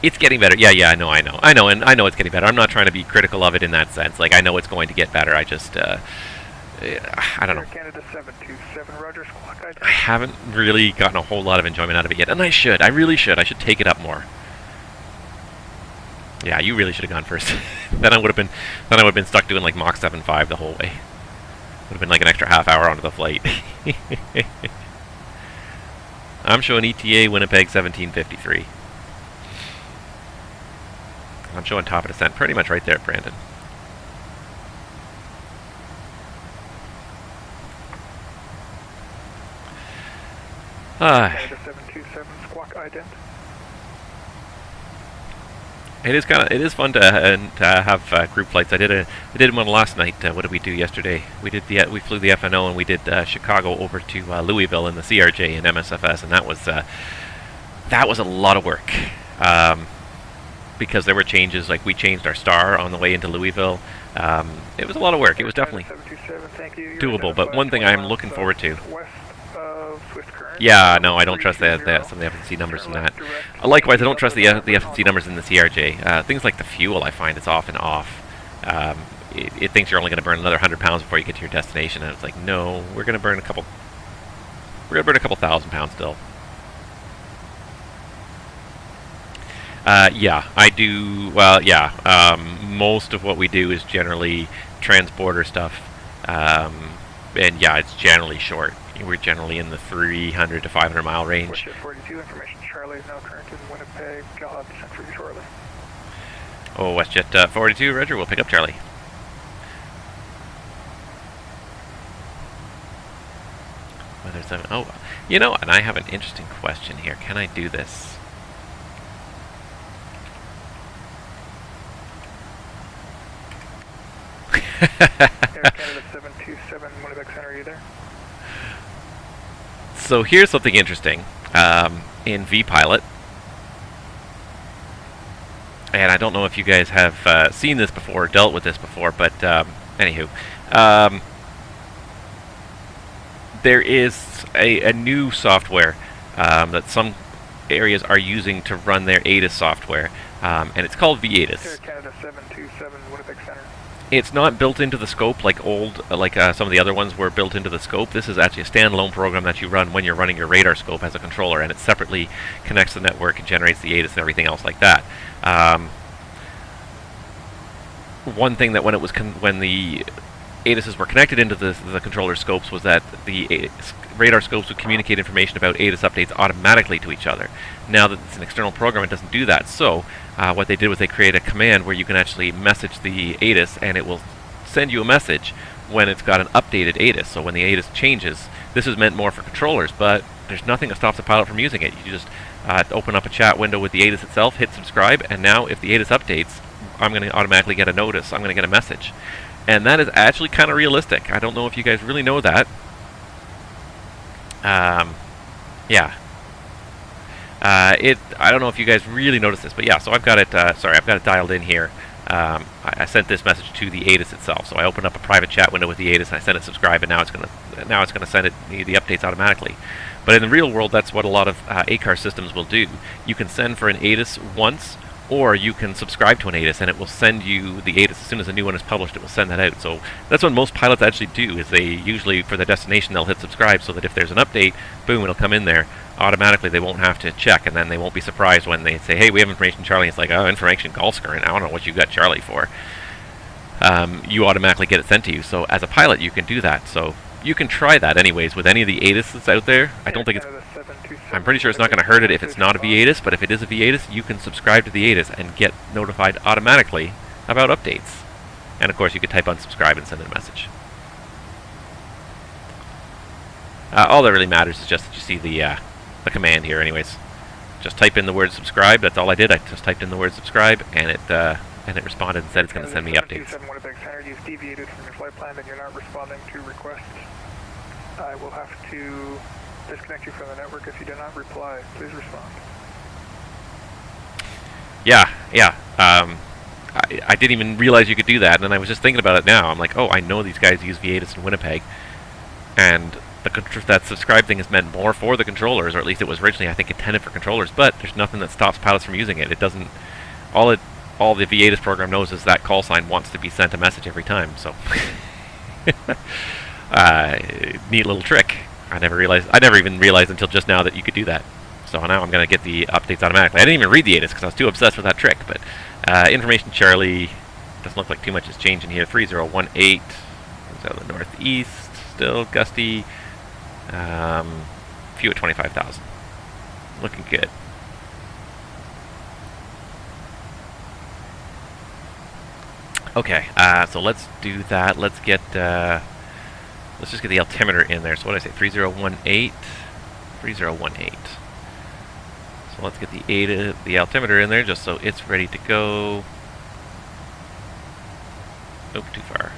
It's getting better. Yeah, I know, and I know it's getting better. I'm not trying to be critical of it in that sense. Like, I know it's going to get better. I just, I don't know. Canada 727, Roger, squawk ID. I haven't really gotten a whole lot of enjoyment out of it yet, and I should. I really should. I should take it up more. Yeah, you really should have gone first. Then I would have been stuck doing like Mach 7.5 the whole way. Would have been like an extra half hour onto the flight. I'm showing ETA Winnipeg 1753. I'm showing top of descent, pretty much right there, Brandon. Canada 727, squawk ident. It is fun to have group flights. I did one last night. What did we do yesterday? We flew the FNO and we did Chicago over to Louisville in the CRJ and MSFS, and that was a lot of work because there were changes. Like we changed our star on the way into Louisville. It was a lot of work. It was definitely doable. But one thing I'm looking forward to. Yeah, no, I don't trust some of the FNC numbers in that. Likewise, I don't trust the FNC numbers in the CRJ. Things like the fuel, I find it's off and off. It thinks you're only going to burn another 100 pounds before you get to your destination, and it's like, no, we're going to burn a couple thousand pounds still. Yeah, I do. Well, yeah. Most of what we do is generally transborder stuff, and yeah, it's generally short. We're generally in the 300 to 500 mile range. WestJet 42, information Charlie is now current in Winnipeg. I'll have to send for you shortly. Oh, WestJet 42, Roger. We'll pick up Charlie. Weather 7. Oh, you know, and I have an interesting question here. Can I do this? Air Canada 727, Winnipeg Centre, are you there? So here's something interesting in vPilot, and I don't know if you guys have seen this before or dealt with this before, but anywho, there is a new software that some areas are using to run their ATIS software, and it's called VATIS. Air Canada 727, Winnipeg Centre. It's not built into the scope like some of the other ones were built into the scope. This is actually a standalone program that you run when you're running your radar scope as a controller, and it separately connects the network and generates the ATIS and everything else like that. One thing that when the ATISs were connected into the controller scopes was that the radar scopes would communicate information about ATIS updates automatically to each other. Now that it's an external program, it doesn't do that. So what they did was they created a command where you can actually message the ATIS, and it will send you a message when it's got an updated ATIS. So when the ATIS changes, this is meant more for controllers, but there's nothing that stops the pilot from using it. You just open up a chat window with the ATIS itself, hit subscribe, and now if the ATIS updates, I'm going to automatically get a notice. I'm going to get a message. And that is actually kind of realistic. I don't know if you guys really know that. Yeah. I don't know if you guys really noticed this, but yeah. So I've got it. Sorry, I've got it dialed in here. I sent this message to the ATIS itself. So I opened up a private chat window with the ATIS, and I sent it subscribe, and now it's gonna send it the updates automatically. But in the real world, that's what a lot of ACAR systems will do. You can send for an ATIS once, or you can subscribe to an ATIS, and it will send you the ATIS as soon as a new one is published. It will send that out. So that's what most pilots actually do. Is they usually for the destination they'll hit subscribe, so that if there's an update, boom, it'll come in there automatically. They won't have to check, and then they won't be surprised when they say, "Hey, we have information, Charlie." It's like, "Oh, information, Gulf's current. I don't know what you got Charlie for." You automatically get it sent to you. So as a pilot, you can do that. So you can try that anyways with any of the ATIS that's out there. I don't think it's. I'm pretty sure it's not going to hurt it if it's not a VATIS, but if it is a VATIS, you can subscribe to the ATIS and get notified automatically about updates. And of course, you could type unsubscribe and send it a message. All that really matters is just that you see the command here anyways. Just type in the word subscribe. That's all I did. I just typed in the word subscribe, and it responded and said it's going to send me updates. Winnipeg Centre, you've deviated from your flight plan and you're not responding to requests. I will have to disconnect you from the network if you do not reply. Please respond. Yeah. I didn't even realize you could do that, and then I was just thinking about it now. I'm like, oh, I know these guys use VATIS in Winnipeg, and that subscribe thing is meant more for the controllers, or at least it was originally, I think, intended for controllers, but there's nothing that stops pilots from using it. It doesn't, all the VATIS program knows is that call sign wants to be sent a message every time, so. Neat little trick. I never even realized until just now that you could do that. So now I'm going to get the updates automatically. I didn't even read the ATIS because I was too obsessed with that trick, but information Charlie, doesn't look like too much is changing here. 3018, comes out of the northeast, still gusty, few at 25,000. Looking good. Okay, so let's do that. Let's just get the altimeter in there. So what did I say? 3018? 3018. So let's get the altimeter in there just so it's ready to go. Nope, too far.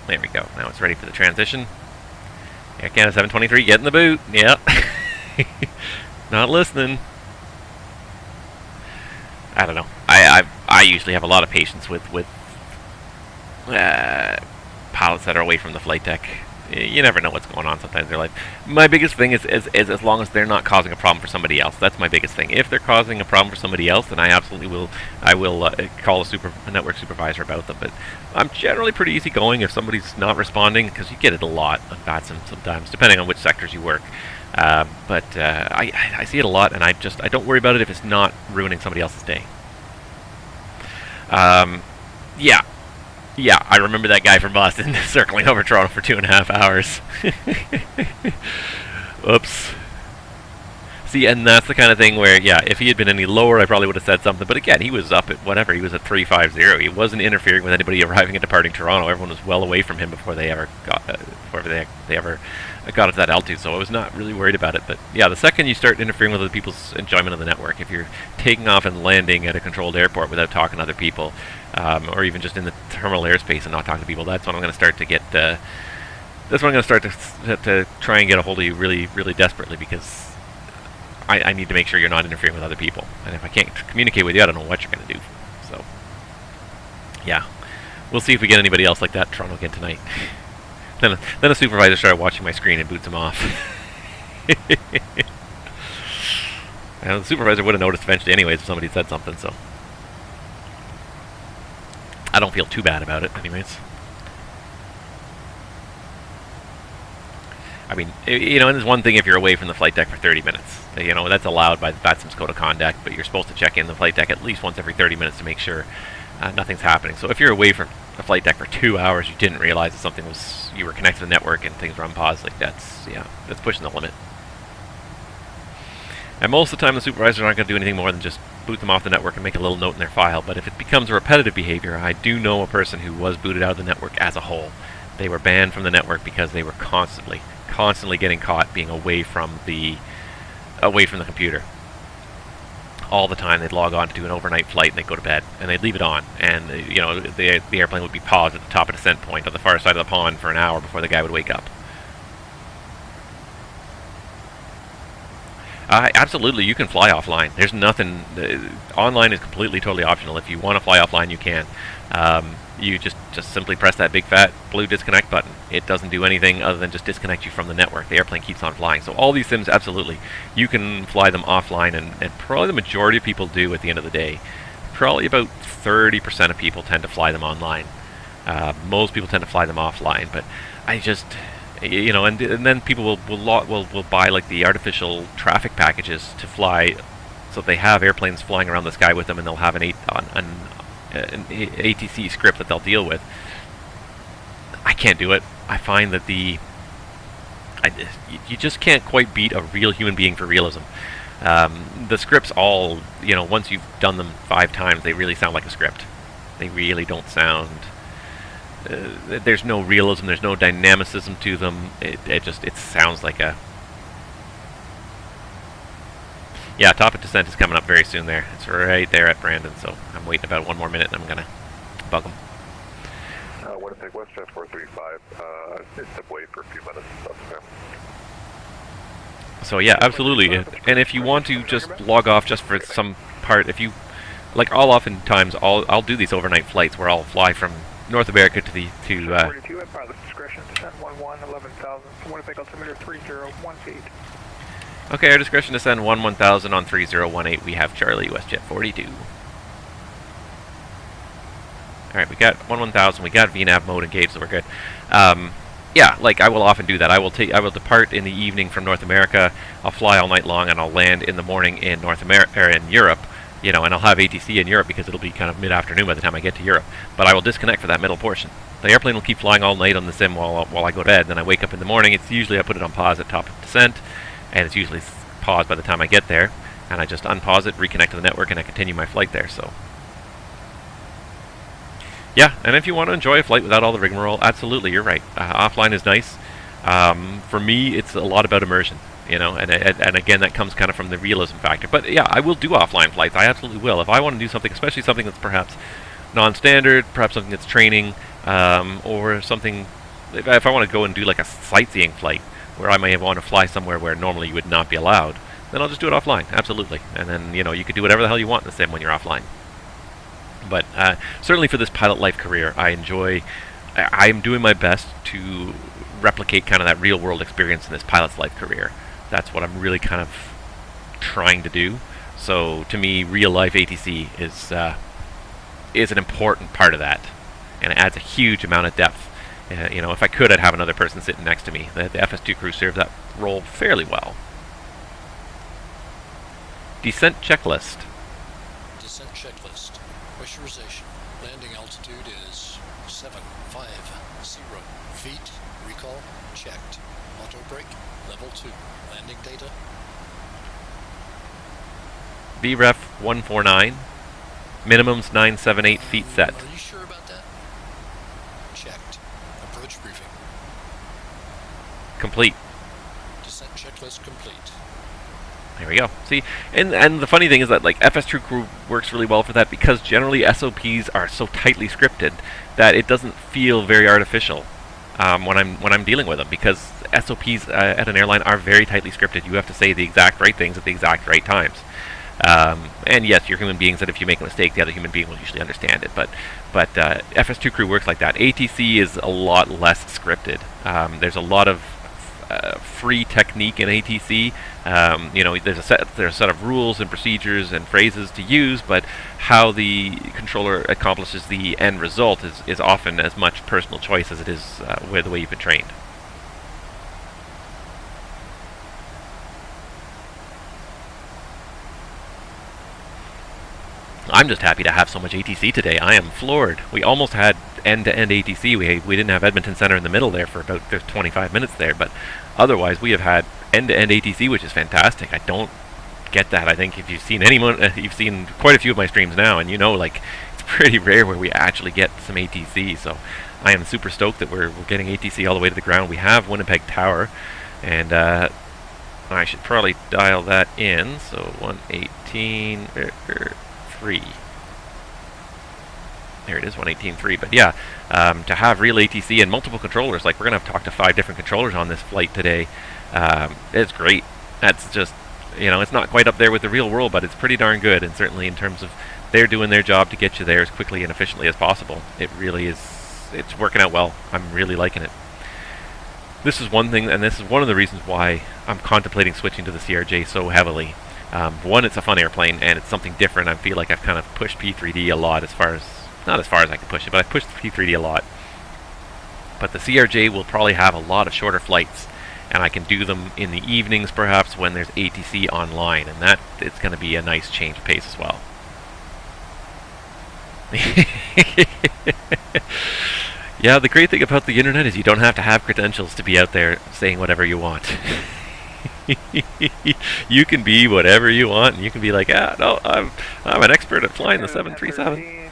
There we go. Now it's ready for the transition. Air Canada 723, get in the boot. Yep. Not listening. I don't know. I usually have a lot of patience with pilots that are away from the flight deck. You never know what's going on sometimes in their life. My biggest thing is as long as they're not causing a problem for somebody else. That's my biggest thing. If they're causing a problem for somebody else, then I absolutely will. I will call a network supervisor about them. But I'm generally pretty easygoing if somebody's not responding, because you get it a lot on VATSIM sometimes, depending on which sectors you work. But I see it a lot, and I don't worry about it if it's not ruining somebody else's day. Yeah, I remember that guy from Boston circling over Toronto for 2.5 hours. Oops. See, and that's the kind of thing where, yeah, if he had been any lower, I probably would have said something. But again, he was up at whatever. He was at 350. He wasn't interfering with anybody arriving and departing Toronto. Everyone was well away from him before they ever got got to that altitude. So I was not really worried about it. But yeah, the second you start interfering with other people's enjoyment of the network, if you're taking off and landing at a controlled airport without talking to other people, or even just in the terminal airspace and not talking to people, that's when I'm going to start to get. That's when I'm going to start to try and get a hold of you really, really desperately, because I need to make sure you're not interfering with other people. And if I can't communicate with you, I don't know what you're going to do. So, yeah. We'll see if we get anybody else like that in Toronto again tonight. Then a supervisor started watching my screen and boots him off. And the supervisor would have noticed eventually anyways if somebody said something, so I don't feel too bad about it anyways. I mean, you know, and there's one thing if you're away from the flight deck for 30 minutes. You know, that's allowed by the VATSIM's code of conduct, but you're supposed to check in the flight deck at least once every 30 minutes to make sure nothing's happening. So if you're away from the flight deck for 2 hours, you didn't realize that something was, you were connected to the network and things were unpaused, like that's pushing the limit. And most of the time the supervisors aren't going to do anything more than just boot them off the network and make a little note in their file. But if it becomes a repetitive behavior, I do know a person who was booted out of the network as a whole. They were banned from the network because they were constantly getting caught being away from the computer. All the time they'd log on to do an overnight flight and they'd go to bed and they'd leave it on, and you know, the airplane would be paused at the top of descent point on the far side of the pond for an hour before the guy would wake up. Absolutely, you can fly offline. There's nothing. Online is completely, totally optional. If you want to fly offline, you can. You just simply press that big fat blue disconnect button. It doesn't do anything other than just disconnect you from the network. The airplane keeps on flying. So all these sims, absolutely, you can fly them offline, and probably the majority of people do at the end of the day. Probably about 30% of people tend to fly them online. Most people tend to fly them offline, but I just, you know, and then people will buy like the artificial traffic packages to fly, so they have airplanes flying around the sky with them, and they'll have an ATC script that they'll deal with. I can't do it. I find that you just can't quite beat a real human being for realism. The scripts all, you know, once you've done them 5 times, they really sound like a script. They really don't sound. There's no realism. There's no dynamicism to them. It sounds like a. Yeah, top of descent is coming up very soon there. It's right there at Brandon, so I'm waiting about 1 more minute and I'm going to bug them. Winnipeg WestJet 435, step away for a few minutes. So yeah, absolutely. And if you want to just log off just for some part, if you, like, oftentimes I'll do these overnight flights where I'll fly from North America to 42 at pilot's discretion, descent 11,000, Winnipeg altimeter 3018. Okay, our discretion to send 11,000 on 3018. We have Charlie, WestJet 42. Alright, we got 11,000. We got VNAV mode engaged, so we're good. Yeah, like I will often do that. I will depart in the evening from North America. I'll fly all night long, and I'll land in the morning in North America, or in Europe. You know, and I'll have ATC in Europe because it'll be kind of mid-afternoon by the time I get to Europe. But I will disconnect for that middle portion. The airplane will keep flying all night on the sim while I go to bed. Then I wake up in the morning. It's usually I put it on pause at top of descent, and it's usually paused by the time I get there. And I just unpause it, reconnect to the network, and I continue my flight there. So, yeah, and if you want to enjoy a flight without all the rigmarole, absolutely, you're right. Offline is nice. For me, it's a lot about immersion, you know, and again, that comes kind of from the realism factor. But yeah, I will do offline flights. I absolutely will. If I want to do something, especially something that's perhaps non-standard, perhaps something that's training, or something, if I want to go and do like a sightseeing flight, where I may want to fly somewhere where normally you would not be allowed, then I'll just do it offline, absolutely. And then, you know, you could do whatever the hell you want in the sim when you're offline. But certainly for this pilot life career, I'm doing my best to replicate kind of that real world experience in this pilot's life career. That's what I'm really kind of trying to do. So to me, real life ATC is an important part of that, and it adds a huge amount of depth. You know, if I could, I'd have another person sitting next to me. The FS2 crew served that role fairly well. Descent checklist. Descent checklist. Pressurization. Landing altitude is 750 feet. Recall checked. Auto brake level 2. Landing data. VREF 149. Minimums 978 feet set. Are you sure about that? Checked. Approach briefing. Complete. Descent checklist complete. There we go. See, and the funny thing is that like FS2 crew works really well for that, because generally SOPs are so tightly scripted that it doesn't feel very artificial when I'm dealing with them, because SOPs at an airline are very tightly scripted. You have to say the exact right things at the exact right times. And yes, you're human beings, that if you make a mistake, the other human being will usually understand it. But FS2 crew works like that. ATC is a lot less scripted. There's a lot of free technique in ATC. You know, there's a set of rules and procedures and phrases to use, but how the controller accomplishes the end result is often as much personal choice as it is the way you've been trained. I'm just happy to have so much ATC today. I am floored. We almost had end-to-end ATC. We didn't have Edmonton Centre in the middle there for about 25 minutes there, but otherwise we have had end-to-end ATC, which is fantastic. I don't get that. I think if you've seen anyone, you've seen quite a few of my streams now, and you know, like, it's pretty rare where we actually get some ATC. So I am super stoked that we're getting ATC all the way to the ground. We have Winnipeg Tower, and I should probably dial that in. So 118.3. There it is, 118.3. But yeah, to have real ATC and multiple controllers, like we're going to have to talk to 5 different controllers on this flight today, it's great. That's just, you know, it's not quite up there with the real world, but it's pretty darn good. And certainly in terms of they're doing their job to get you there as quickly and efficiently as possible. It really is, it's working out well. I'm really liking it. This is one thing, and this is one of the reasons why I'm contemplating switching to the CRJ so heavily. One, it's a fun airplane, and it's something different. I feel like I've kind of pushed P3D a lot, not as far as I can push it, but I've pushed P3D a lot. But the CRJ will probably have a lot of shorter flights, and I can do them in the evenings perhaps when there's ATC online, and that it's going to be a nice change of pace as well. Yeah, the great thing about the internet is you don't have to have credentials to be out there saying whatever you want. You can be whatever you want, and you can be like, no, I'm an expert at flying the 737.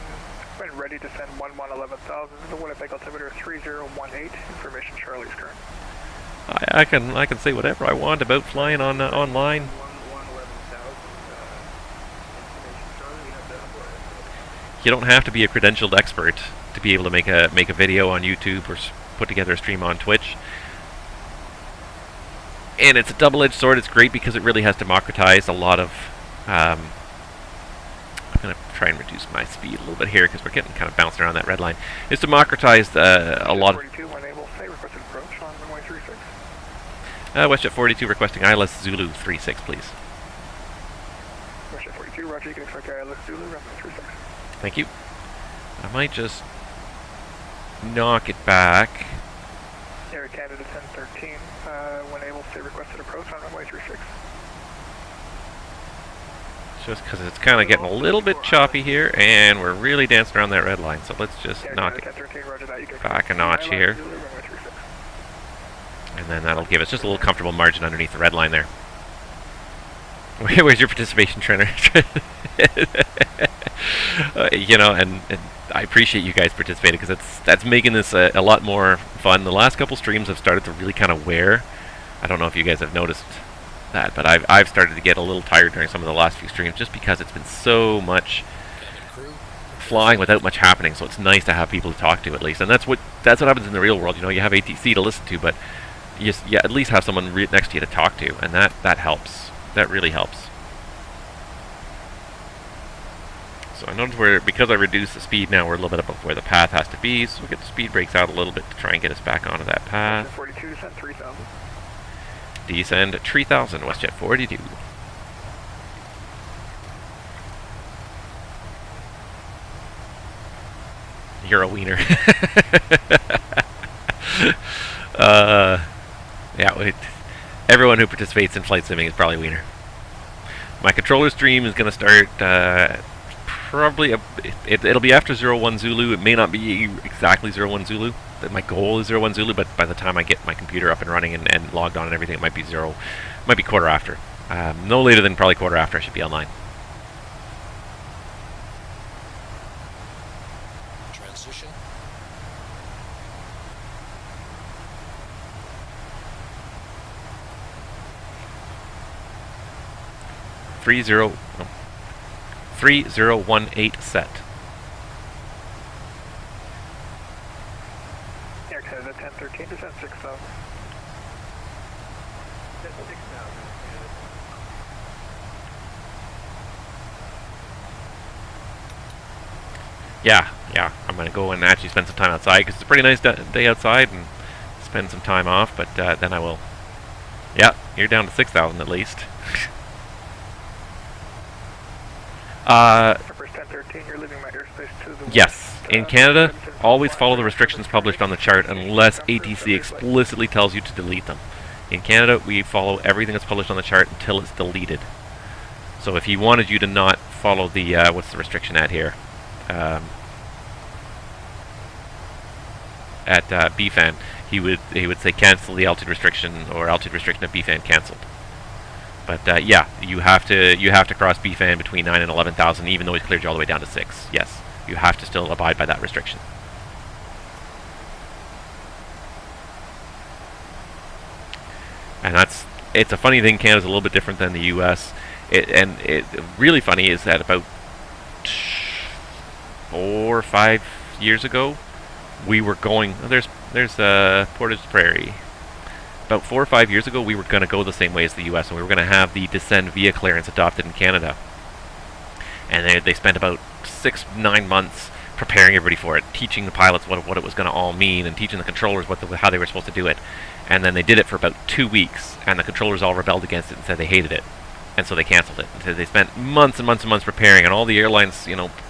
When ready to send 11,000 to the Winnipeg altimeter 3018. Information Charlie's current. I can say whatever I want about flying on online. You don't have to be a credentialed expert to be able to make a video on YouTube or put together a stream on Twitch. And it's a double-edged sword. It's great because it really has democratized a lot of... I'm going to try and reduce my speed a little bit here because we're getting kind of bouncing around that red line. It's democratized a lot of... WestJet 42 requesting ILS Zulu 36, please. WestJet 42, roger, you can expect ILS Zulu, runway 36. Thank you. I might just knock it back. Air Canada 1013, when able, say requested approach on runway 36. Just because it's kind of getting a little bit choppy here, and we're really dancing around that red line, so let's just knock it back a notch here. And then that'll give us just a little comfortable margin underneath the red line there. Where's your participation, trainer? You know, and I appreciate you guys participating because that's making this a lot more fun. The last couple streams have started to really kind of wear. I don't know if you guys have noticed that, but I've started to get a little tired during some of the last few streams just because it's been so much flying without much happening. So it's nice to have people to talk to at least, and that's what happens in the real world. You know, you have ATC to listen to, but you at least have someone next to you to talk to, and that helps. That really helps. So I noticed because I reduced the speed now, we're a little bit above where the path has to be, so we get the speed brakes out a little bit to try and get us back onto that path. 42, descend 3000. Descend 3000, WestJet 42. You're a wiener. Yeah, everyone who participates in flight simming is probably a wiener. My controller stream is going to start probably, it'll be after 01 Zulu. It may not be exactly 01 Zulu. My goal is 01 Zulu, but by the time I get my computer up and running and logged on and everything, it might be quarter after. No later than probably quarter after I should be online. Transition. Three zero 3018 set. Air Canada 1013, descend 6000. Yeah, I'm going to go and actually spend some time outside because it's a pretty nice day outside and spend some time off, but then I will. Yeah, you're down to 6,000 at least. First 1013, you're leaving my airspace to the Yes, west. in Canada, always follow the restrictions published on the chart unless ATC explicitly tells you to delete them. In Canada, we follow everything that's published on the chart until it's deleted. So if he wanted you to not follow the, what's the restriction at here? At BFAN, he would say cancel the altitude restriction or altitude restriction of BFAN cancelled. But yeah, you have to cross BFAN between 9 and 11,000, even though he's cleared you all the way down to 6. Yes, you have to still abide by that restriction. And it's a funny thing. Canada's a little bit different than the U.S. It really funny is that about 4 or 5 years ago, we were going. There's Portage Prairie. About 4 or 5 years ago, we were going to go the same way as the U.S. and we were going to have the descend via clearance adopted in Canada. And they spent about 6-9 months preparing everybody for it, teaching the pilots what it was going to all mean, and teaching the controllers how they were supposed to do it. And then they did it for about 2 weeks, and the controllers all rebelled against it and said they hated it, and so they canceled it. And so they spent months and months and months preparing, and all the airlines,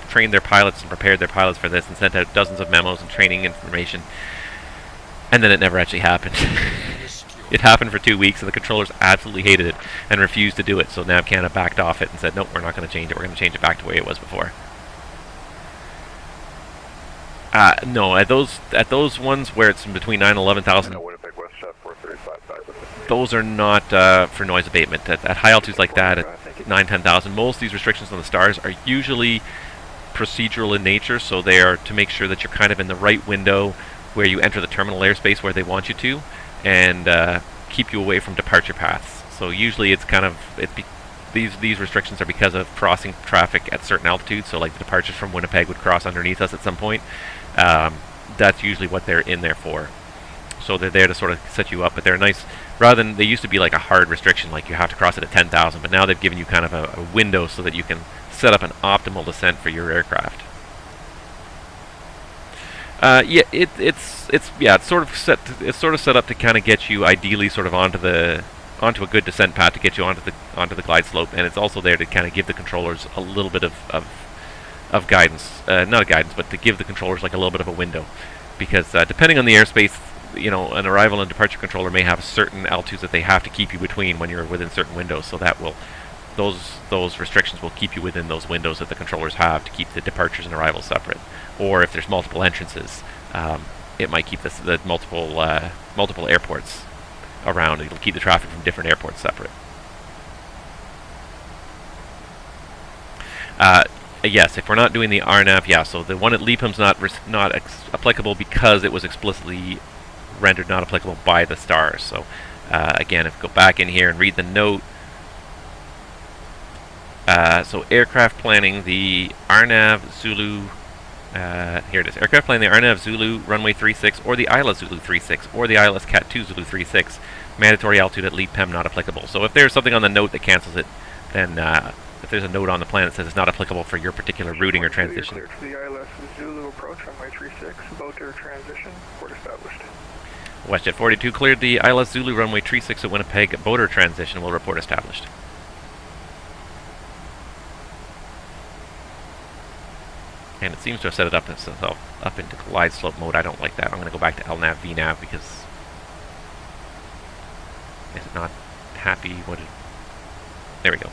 trained their pilots and prepared their pilots for this, and sent out dozens of memos and training information. And then it never actually happened. It happened for 2 weeks, and the controllers absolutely hated it and refused to do it. So now Canada backed off it and said, nope, we're not going to change it. We're going to change it back to the way it was before. No, at those ones where it's in between 9 and 11,000, Winnipeg WestJet 435. those are not for noise abatement. At high altitudes like that, at 9, 10,000, most of these restrictions on the stars are usually procedural in nature, so they are to make sure that you're kind of in the right window where you enter the terminal airspace where they want you to, and keep you away from departure paths. So usually it's kind of these restrictions are because of crossing traffic at certain altitudes. So like the departures from Winnipeg would cross underneath us at some point. That's usually what they're in there for. So they're there to sort of set you up, but they're nice. Rather than, they used to be like a hard restriction, like you have to cross it at 10,000, but now they've given you kind of a window so that you can set up an optimal descent for your aircraft. Yeah, it's sort of set up to kind of get you ideally sort of onto a good descent path to get you onto the glide slope, and it's also there to kind of give the controllers a little bit of guidance, not a guidance, but to give the controllers like a little bit of a window, because depending on the airspace, an arrival and departure controller may have certain altitudes that they have to keep you between when you're within certain windows, so that will those restrictions will keep you within those windows that the controllers have to keep the departures and arrivals separate. Or if there's multiple entrances, it might keep the multiple airports around. It'll keep the traffic from different airports separate. Yes, if we're not doing the RNAV, yeah. So the one at Leapham's not applicable because it was explicitly rendered not applicable by the stars. So again, if we go back in here and read the note, so aircraft planning the RNAV Zulu, here it is, aircraft planning the RNAV Zulu runway 36 or the ILA Zulu 36 or the ILS Cat 2 Zulu 36, mandatory altitude at LEAP PEM not applicable. So if there's something on the note that cancels it, then if there's a note on the plan that says it's not applicable for your particular routing or transition. Cleared for the ILS Zulu approach runway 36, about to transition, port established. WestJet 42 cleared the ILS Zulu runway 36 at Winnipeg, boater transition will report established. And it seems to have set it up into glide slope mode. I don't like that. I'm going to go back to LNAV VNAV because it's not happy. There we go.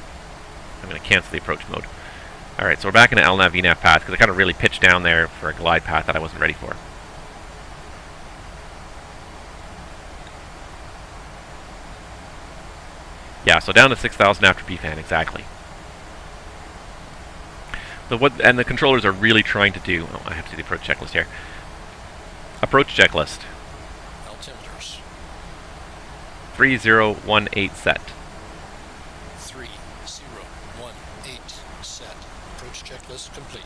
I'm going to cancel the approach mode. Alright, so we're back into LNAV VNAV path because I kind of really pitched down there for a glide path that I wasn't ready for. Yeah, so down to 6,000 after BFAN, exactly. And the controllers are really trying to do... Oh, I have to do the approach checklist here. Approach checklist. Altimeters. 3018 set. 3018 set. Approach checklist complete.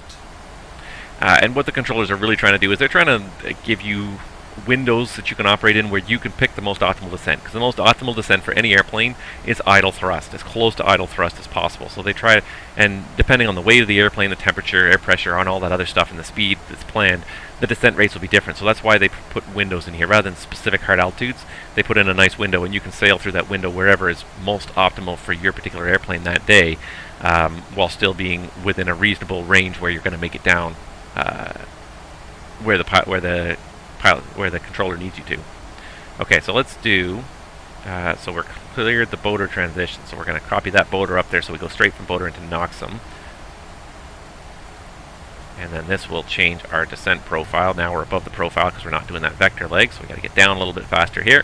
And what the controllers are really trying to do is they're trying to give you windows that you can operate in where you can pick the most optimal descent, because the most optimal descent for any airplane is idle thrust, as close to idle thrust as possible. So they try, and depending on the weight of the airplane, the temperature, air pressure, on all that other stuff, and the speed that's planned, the descent rates will be different. So that's why they put windows in here rather than specific hard altitudes. They put in a nice window, and you can sail through that window wherever is most optimal for your particular airplane that day, while still being within a reasonable range where you're going to make it down where the controller needs you to. Okay, so let's do, so we're cleared the boater transition, so we're going to copy that boater up there so we go straight from boater into Noxum. And then this will change our descent profile. Now we're above the profile because we're not doing that vector leg, so we got to get down a little bit faster here.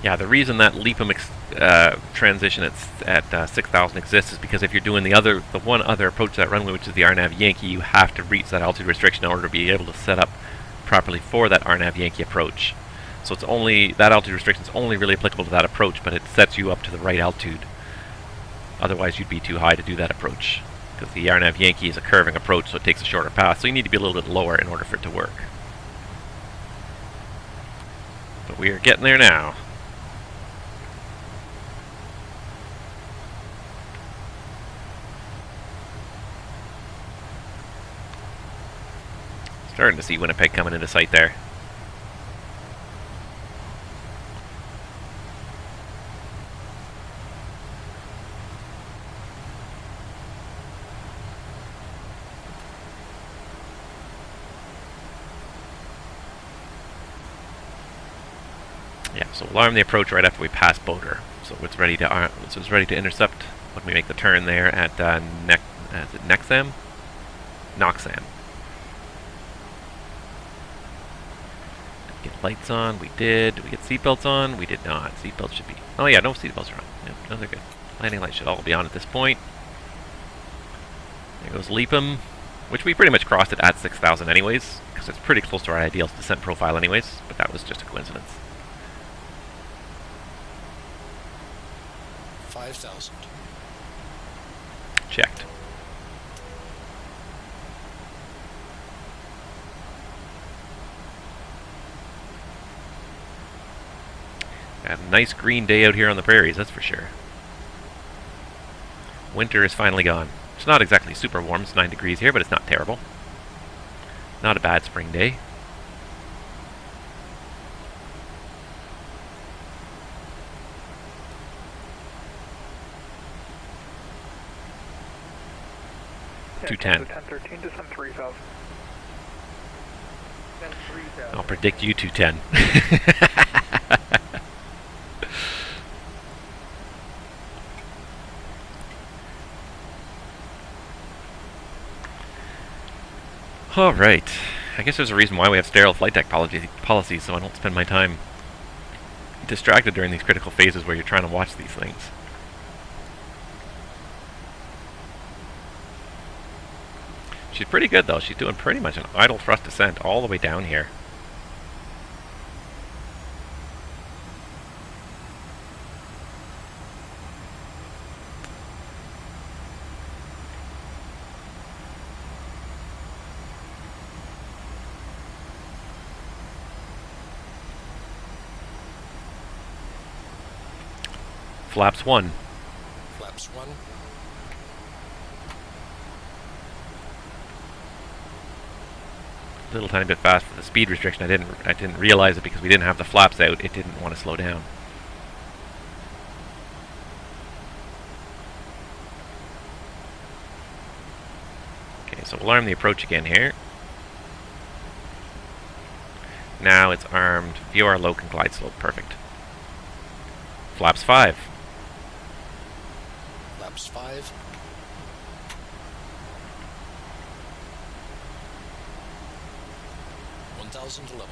Yeah, the reason that LEAPM transition at 6,000 exists is because if you're doing the one other approach to that runway, which is the RNAV Yankee, you have to reach that altitude restriction in order to be able to set up properly for that RNAV Yankee approach. So it's only, that altitude restriction is only really applicable to that approach, but it sets you up to the right altitude. Otherwise, you'd be too high to do that approach, because the RNAV Yankee is a curving approach, so it takes a shorter path. So you need to be a little bit lower in order for it to work. But we are getting there now. Starting to see Winnipeg coming into sight there. Yeah, so we'll arm the approach right after we pass Boater, so it's ready to intercept when we make the turn there at is it Nexam? Noxam. Get lights on, we did. Did we get seatbelts on? We did not. Seatbelts should be... Oh yeah, no seatbelts are on. Yep, those are good. Landing lights should all be on at this point. There goes LEAPM, which we pretty much crossed it at 6,000 anyways, because it's pretty close to our ideal descent profile anyways, but that was just a coincidence. 5,000. Checked. Got a nice green day out here on the prairies, that's for sure. Winter is finally gone. It's not exactly super warm, it's 9 degrees here, but it's not terrible. Not a bad spring day. Yeah, 210. 1013 to some 3,000. I'll predict you 210. Alright. I guess there's a reason why we have sterile flight deck policies, so I don't spend my time distracted during these critical phases where you're trying to watch these things. She's pretty good though. She's doing pretty much an idle thrust descent all the way down here. Flaps 1. Flaps 1. Little tiny bit fast for the speed restriction. I didn't realize it because we didn't have the flaps out. It didn't want to slow down. Okay, so we'll arm the approach again here. Now it's armed. View our loc and glide slope. Perfect. Flaps 5. Flaps 5. To level.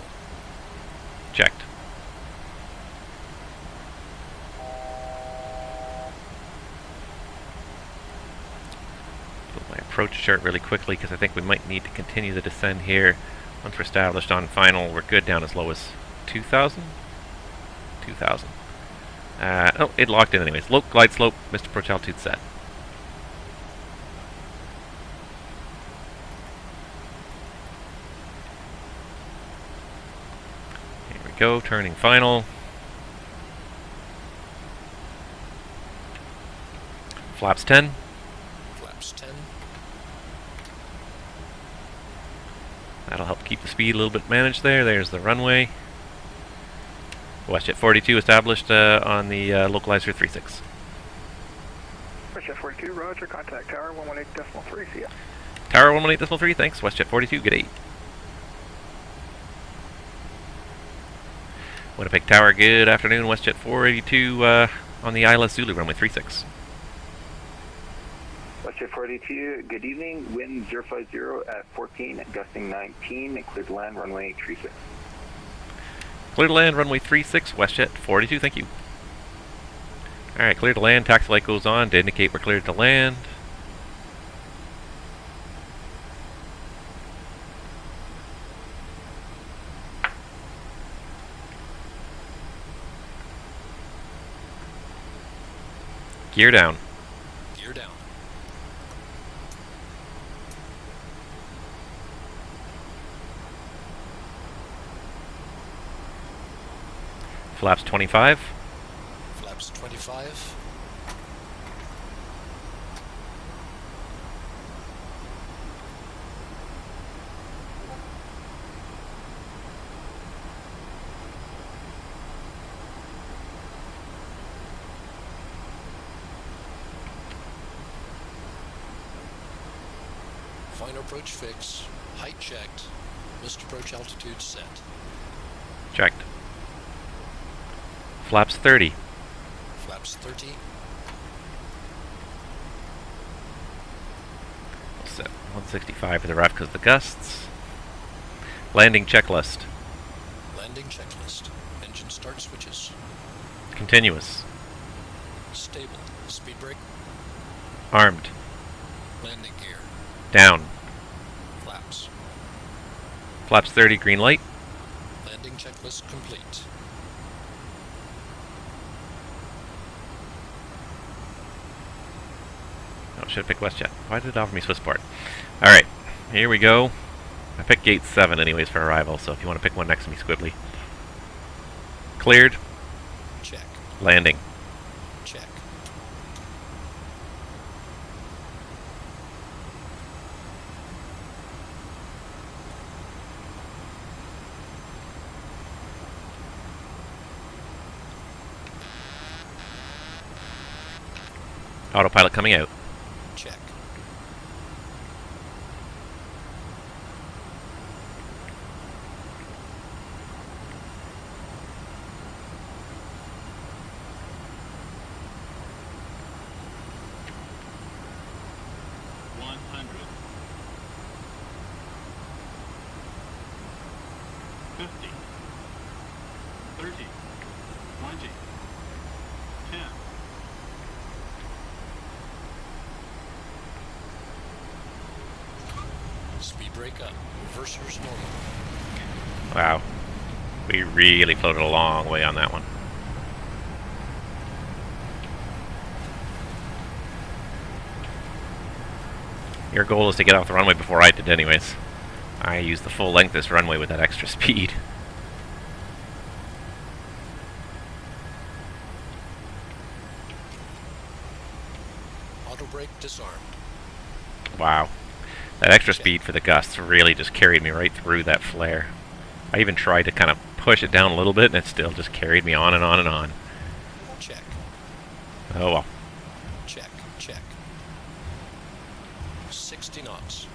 Checked. Put my approach chart really quickly because I think we might need to continue the descent here. Once we're established on final, we're good down as low as 2,000? 2,000. Oh, it locked in anyways. Loc, glide slope, missed approach altitude set. Go, turning final. Flaps 10. Flaps 10. That'll help keep the speed a little bit managed there. There's the runway. WestJet 42 established on the localizer 36. WestJet 42, roger, contact tower 118.3, see ya. Tower 118.3, thanks. WestJet 42, good 8. Winnipeg Tower, good afternoon. WestJet 482 on the ILS Zulu, runway 36. WestJet 482, good evening. Wind 050 at 14, gusting 19, clear to land, runway 36. Clear to land, runway 36, WestJet 42, thank you. Alright, clear to land, taxi light goes on to indicate we're cleared to land. Gear down. Gear down. Flaps 25. Flaps 25. Fine approach fix. Height checked. Missed approach altitude set. Checked. Flaps 30. Flaps 30. We'll set 165 for the ref because of the gusts. Landing checklist. Landing checklist. Engine start switches. Continuous. Stable. Speed brake. Armed. Landing gear. Down. Flaps. Flaps 30, green light. Landing checklist complete. Oh, should have picked WestJet. Why did it offer me Swissport? Alright, here we go. I picked gate 7 anyways for arrival, so if you want to pick one next to me, Squibbly. Cleared. Check. Landing. Check. Autopilot coming out. Check. Speed brake up. Reversers normal. Wow. We really floated a long way on that one. Your goal is to get off the runway before I did anyways. I used the full length of this runway with that extra speed. Auto brake disarmed. Wow. That extra speed for the gusts really just carried me right through that flare. I even tried to kind of push it down a little bit and it still just carried me on and on and on. Check. Oh well. Check. Check. 60 knots.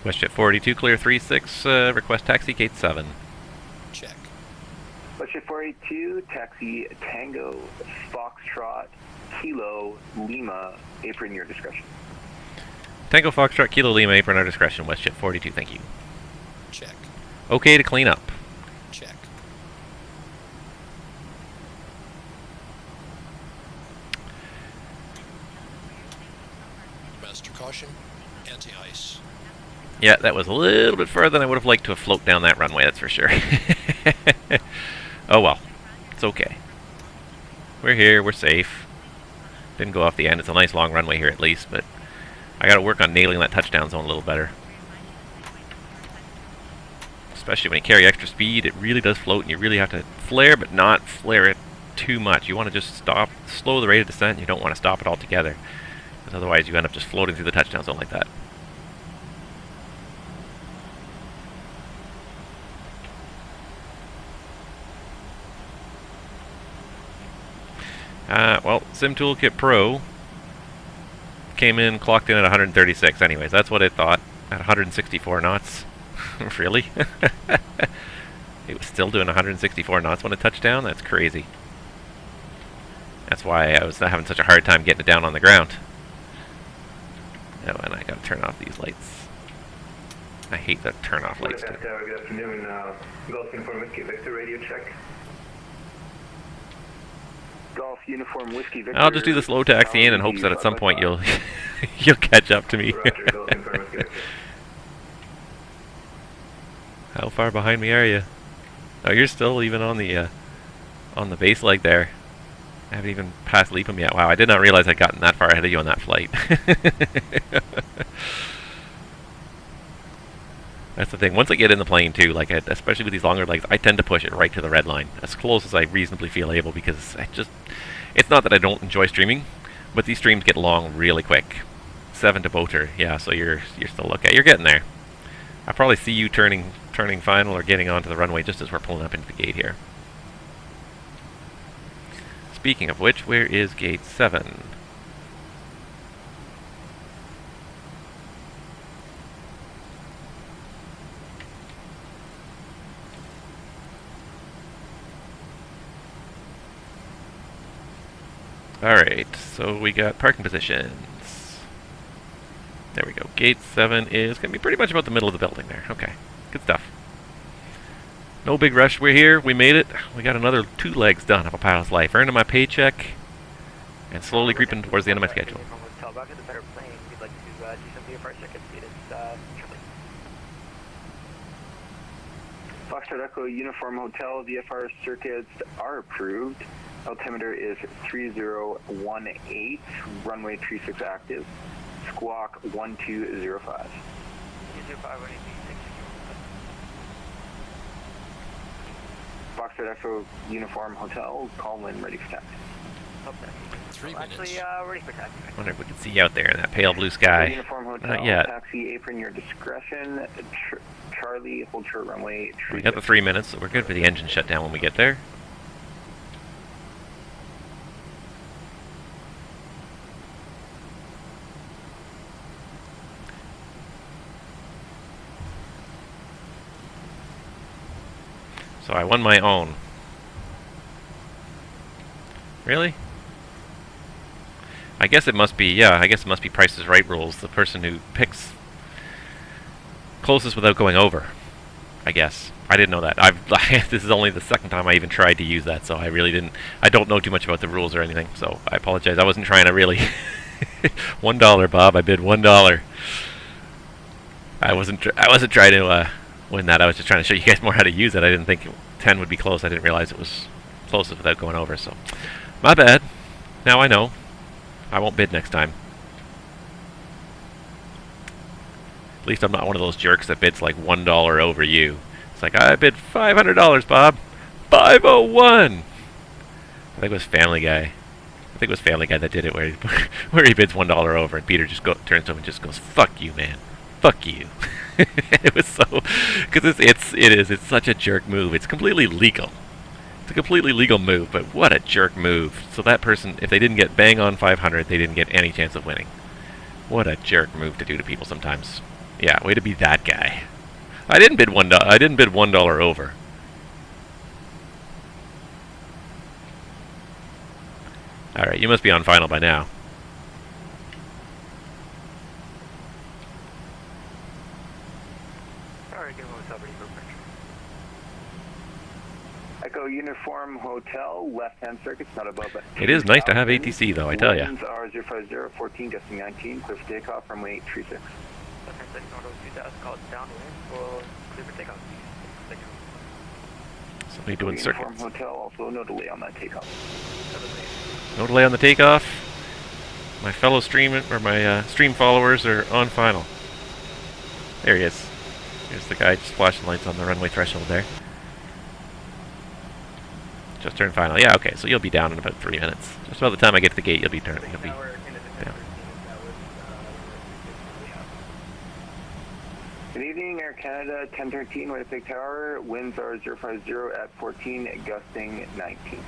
WestJet 42, clear 36, request taxi, gate 7. Check. WestJet 482, taxi Tango, Foxtrot, Kilo, Lima, apron your discretion. Tango Foxtrot, Kilo Lima, apron our discretion, WestJet 42, thank you. Check. Okay to clean up. Check. Master caution. Anti-ice. Yeah, that was a little bit further than I would have liked to have floated down that runway, that's for sure. Oh well, it's okay. We're here, we're safe. Didn't go off the end, it's a nice long runway here at least, but I gotta work on nailing that touchdown zone a little better. Especially when you carry extra speed, it really does float and you really have to flare, but not flare it too much. You want to just slow the rate of descent, you don't want to stop it altogether. Because otherwise you end up just floating through the touchdown zone like that. Well, Sim Toolkit Pro came in, clocked in at 136 anyways. That's what it thought, at 164 knots. Really? It was still doing 164 knots when it touched down? That's crazy. That's why I was having such a hard time getting it down on the ground. Oh, and I gotta turn off these lights. I hate the turn off lights too. Good afternoon, Golf Uniform Whiskey Victor radio check. Golf Uniform Whiskey Victor. I'll just do the slow taxi in hopes that at some point you'll you'll catch up to me. Roger, Golf Uniform Whiskey Victor. How far behind me are you? Oh, you're still even on the base leg there. I haven't even passed Leap'em yet. Wow, I did not realize I'd gotten that far ahead of you on that flight. That's the thing. Once I get in the plane too, like especially with these longer legs, I tend to push it right to the red line, as close as I reasonably feel able, because it's not that I don't enjoy streaming, but these streams get long really quick. 7 to Boater, yeah. So you're still okay. You're getting there. I'll probably see you turning final or getting onto the runway just as we're pulling up into the gate here. Speaking of which, where is gate 7? Alright, so we got parking positions. There we go. Gate 7 is going to be pretty much about the middle of the building there. Okay, good stuff. No big rush. We're here. We made it. We got another 2 legs done of a pilot's life. Earning my paycheck and slowly creeping towards the end of my schedule. Foxtrot Echo Uniform Hotel VFR circuits are approved. Altimeter is 3018, runway 36 active, squawk 1205. Foxtrot Echo Uniform Hotel, call in, ready for taxi. 3 minutes. Ready for taxi. I wonder if we can see you out there in that pale blue sky. Uniform Hotel, Not yet. taxi apron your discretion, Charlie, hold short runway. We got the 3 minutes, so we're good for the engine shutdown when we get there. So I won my own. Really? I guess it must be, yeah, I guess it must be Price is Right rules. The person who picks closest without going over. I guess. I didn't know that. This is only the second time I even tried to use that, so I really didn't. I don't know too much about the rules or anything, so I apologize. I wasn't trying to really. $1, Bob. I bid $1. I wasn't trying to win that. I was just trying to show you guys more how to use it. I didn't think 10 would be close. I didn't realize it was closest without going over. So, my bad. Now I know. I won't bid next time. At least I'm not one of those jerks that bids like $1 over you. It's like, I bid $500, Bob. 501. I think it was Family Guy. I think it was Family Guy that did it, where he bids $1 over, and Peter just turns to him and just goes, "Fuck you, man. Fuck you." It was so, because it's such a jerk move. It's completely legal. It's a completely legal move, but what a jerk move. So that person, if they didn't get bang on 500, they didn't get any chance of winning. What a jerk move to do to people sometimes. Yeah, way to be that guy. I didn't bid $1 over. All right, you must be on final by now. Alright, give him a subready for French. Echo Uniform Hotel, left-hand circuit's not above it. It is nice to have ATC, though, I tell ya. Winds are 050-14, gusting 19, clear for takeoff, runway 36. Somebody doing circuits. Uniform Hotel, also no delay on that takeoff. No delay on the takeoff. My fellow stream followers are on final. There he is. Here's the guy just flashing lights on the runway threshold there. Just turned final. Yeah, okay, so you'll be down in about 3 minutes. Just about the time I get to the gate, you'll be down. Good evening, Air Canada 1013, Winnipeg Tower. Winds are 050 at 14, gusting 19.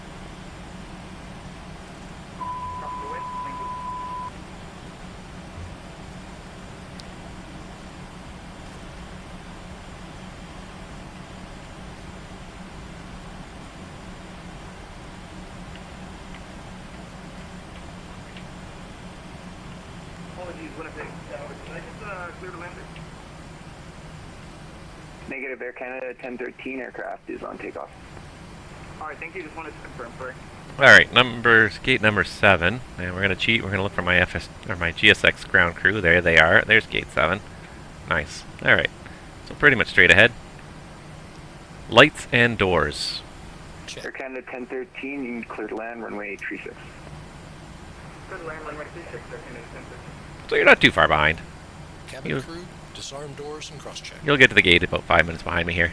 Apologies, Winnipeg Tower. Can I just clear the landing? Negative, Air Canada 1013 aircraft is on takeoff. Alright, thank you. Just wanted to confirm, sorry. Alright, gate number 7. And we're gonna cheat, we're gonna look for my my GSX ground crew. There they are. There's gate 7. Nice. Alright. So pretty much straight ahead. Lights and doors. Air Canada 1013, you can clear to land, runway 36. Clear to land, runway 36, Air Canada 1013. So you're not too far behind. Cabin crew, disarm doors and cross-check. You'll get to the gate about 5 minutes behind me here.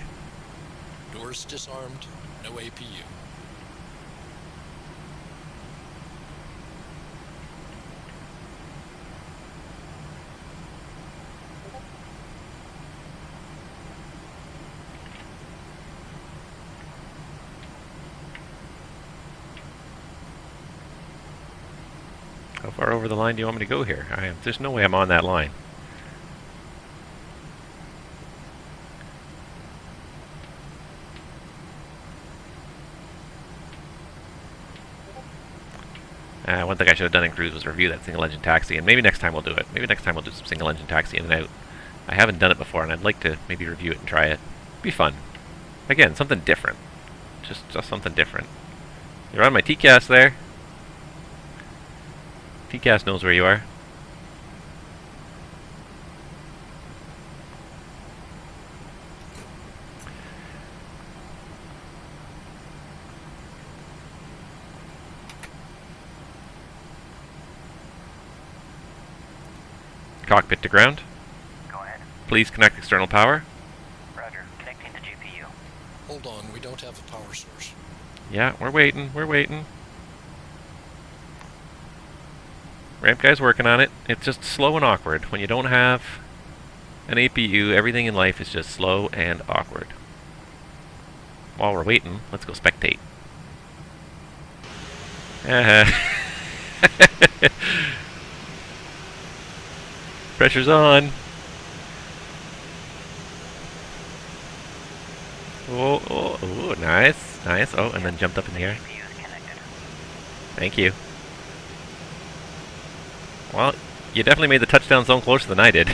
Doors disarmed, no APU. How far over the line do you want me to go here? There's no way I'm on that line. One thing I should have done in cruise was review that single engine taxi, and maybe next time we'll do it. Maybe next time we'll do some single engine taxi in and out. I haven't done it before, and I'd like to maybe review it and try it. Be fun. Again, something different. Just something different. You're on my TCAS there. TCAS knows where you are. Cockpit to ground. Go ahead. Please connect external power. Roger. Connecting to GPU. Hold on, we don't have a power source. Yeah, we're waiting. We're waiting. Ramp guy's working on it. It's just slow and awkward. When you don't have an APU, everything in life is just slow and awkward. While we're waiting, let's go spectate. Pressure's on. Oh, Nice, nice. Oh, and then jumped up in the air. APU is connected. Thank you. Well, you definitely made the touchdown zone closer than I did.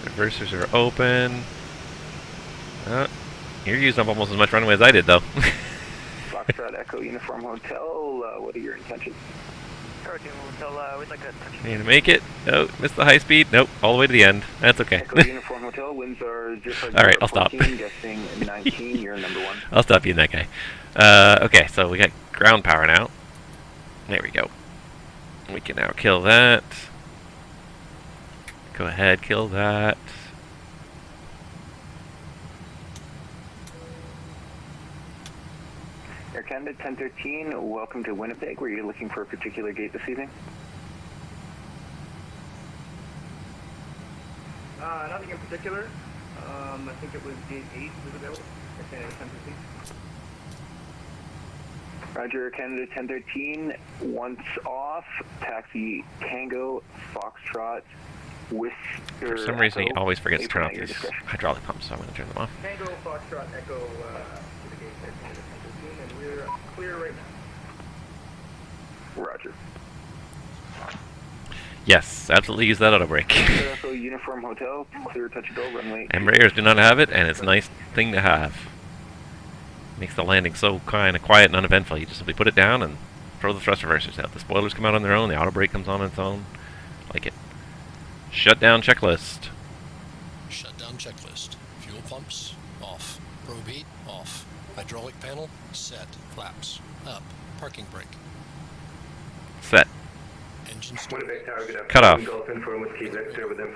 Reversers are open. You're using up almost as much runway as I did, though. Foxtrot Echo Uniform Hotel, what are your intentions? Hotel, we'd like to touch. You gonna make it? Oh, missed the high speed. Nope, all the way to the end. That's okay. Echo Uniform Hotel, winds are 050 All right, I'll stop. 14, guessing 19, you're number 1. I'll stop being that guy. Okay, so we got ground power now. There we go. We can now kill that. Go ahead, kill that. Air Canada 1013, welcome to Winnipeg. Were you looking for a particular gate this evening? Nothing in particular. I think it was gate 8 was available. Air Canada 1013. Roger, Air Canada 1013, once off, taxi Tango, Foxtrot, Whisker. For some reason, he Echo. always forgets to turn off At your these discretion. hydraulic pumps, so I'm going to turn them off. Tango, Foxtrot, Echo to the gate Air Canada 1013, and we're clear right now. Roger. Yes, absolutely use that auto brake. Echo Uniform Hotel, clear touch and go, runway. Embraers do not have it, and it's a nice thing to have. Makes the landing so kind of quiet and uneventful. You just simply put it down and throw the thrust reversers out. The spoilers come out on their own, the auto brake comes on its own. Like it. Shutdown checklist. Shutdown checklist. Fuel pumps, off. Probe heat, off. Hydraulic panel, set. Flaps, up. Parking brake. Set. Engine start. Cut off.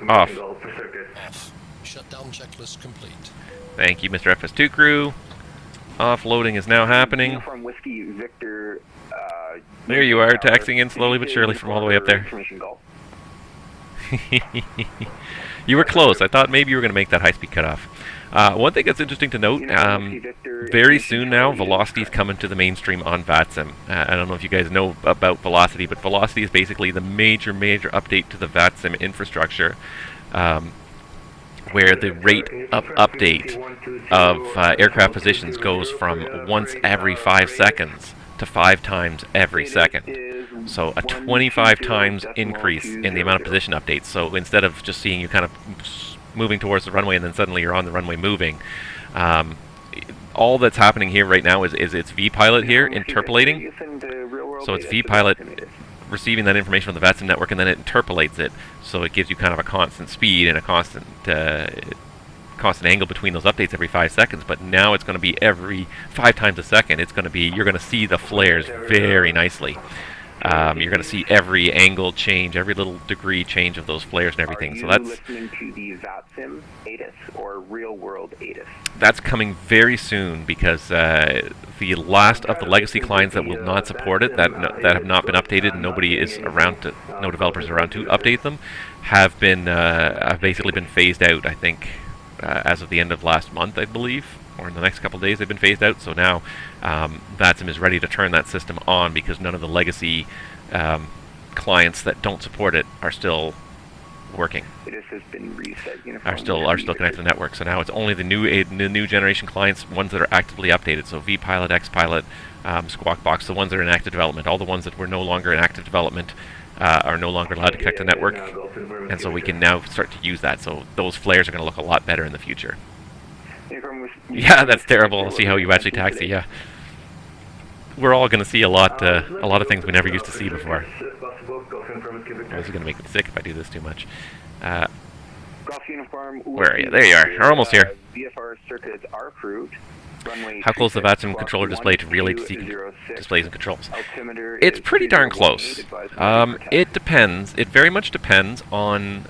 Off. Off. Shutdown checklist complete. Thank you, Mr. FS2 crew. Offloading is now happening. Uniform Whiskey Victor. There you are, taxiing in slowly but surely from all the way up there. Information Golf. You were close. I thought maybe you were going to make that high-speed cutoff. One thing that's interesting to note, very soon now, Velocity is coming to the mainstream on VATSIM. I don't know if you guys know about Velocity, but Velocity is basically the major update to the VATSIM infrastructure, where the rate of update of aircraft positions goes from once every 5 seconds to 5 times every second. So a 25 times increase in the amount of position updates. So instead of just seeing you kind of moving towards the runway and then suddenly you're on the runway moving, all that's happening here right now is it's VPilot here interpolating. So it's VPilot receiving that information from the VATSIM network, and then it interpolates it, so it gives you kind of a constant speed and a constant angle between those updates every 5 seconds. But now it's going to be every 5 times a second. It's going to be, you're going to see the flares very nicely. You're going to see every angle change, every little degree change of those flares and everything. So that's listening to the VATSIM ATIS or real world ATIS? That's coming very soon, because the last of the legacy clients that will not support it, that have not been updated, and nobody is around to, no developers are around to update them, have basically been phased out. I think as of the end of last month, I believe, or in the next couple of days, they've been phased out. So now VATSIM is ready to turn that system on, because none of the legacy clients that don't support it are still working. ATIS has been reset. Are still connected to the network. So now it's only the new generation clients, ones that are actively updated. So VPilot, XPilot, Squawk Box, the ones that are in active development. All the ones that were no longer in active development are no longer allowed to connect to the network, and so we can now start to use that. So those flares are going to look a lot better in the future. Yeah, that's terrible. I'll see how you actually taxi. Yeah, we're all going to see a lot of things we never used to see before. This is going to make me sick if I do this too much. Where are you? There you are. We're almost here. VFR circuits are approved. How close the VATSIM controller display to real ATC displays and controls? It's pretty darn close. It depends. It very much depends on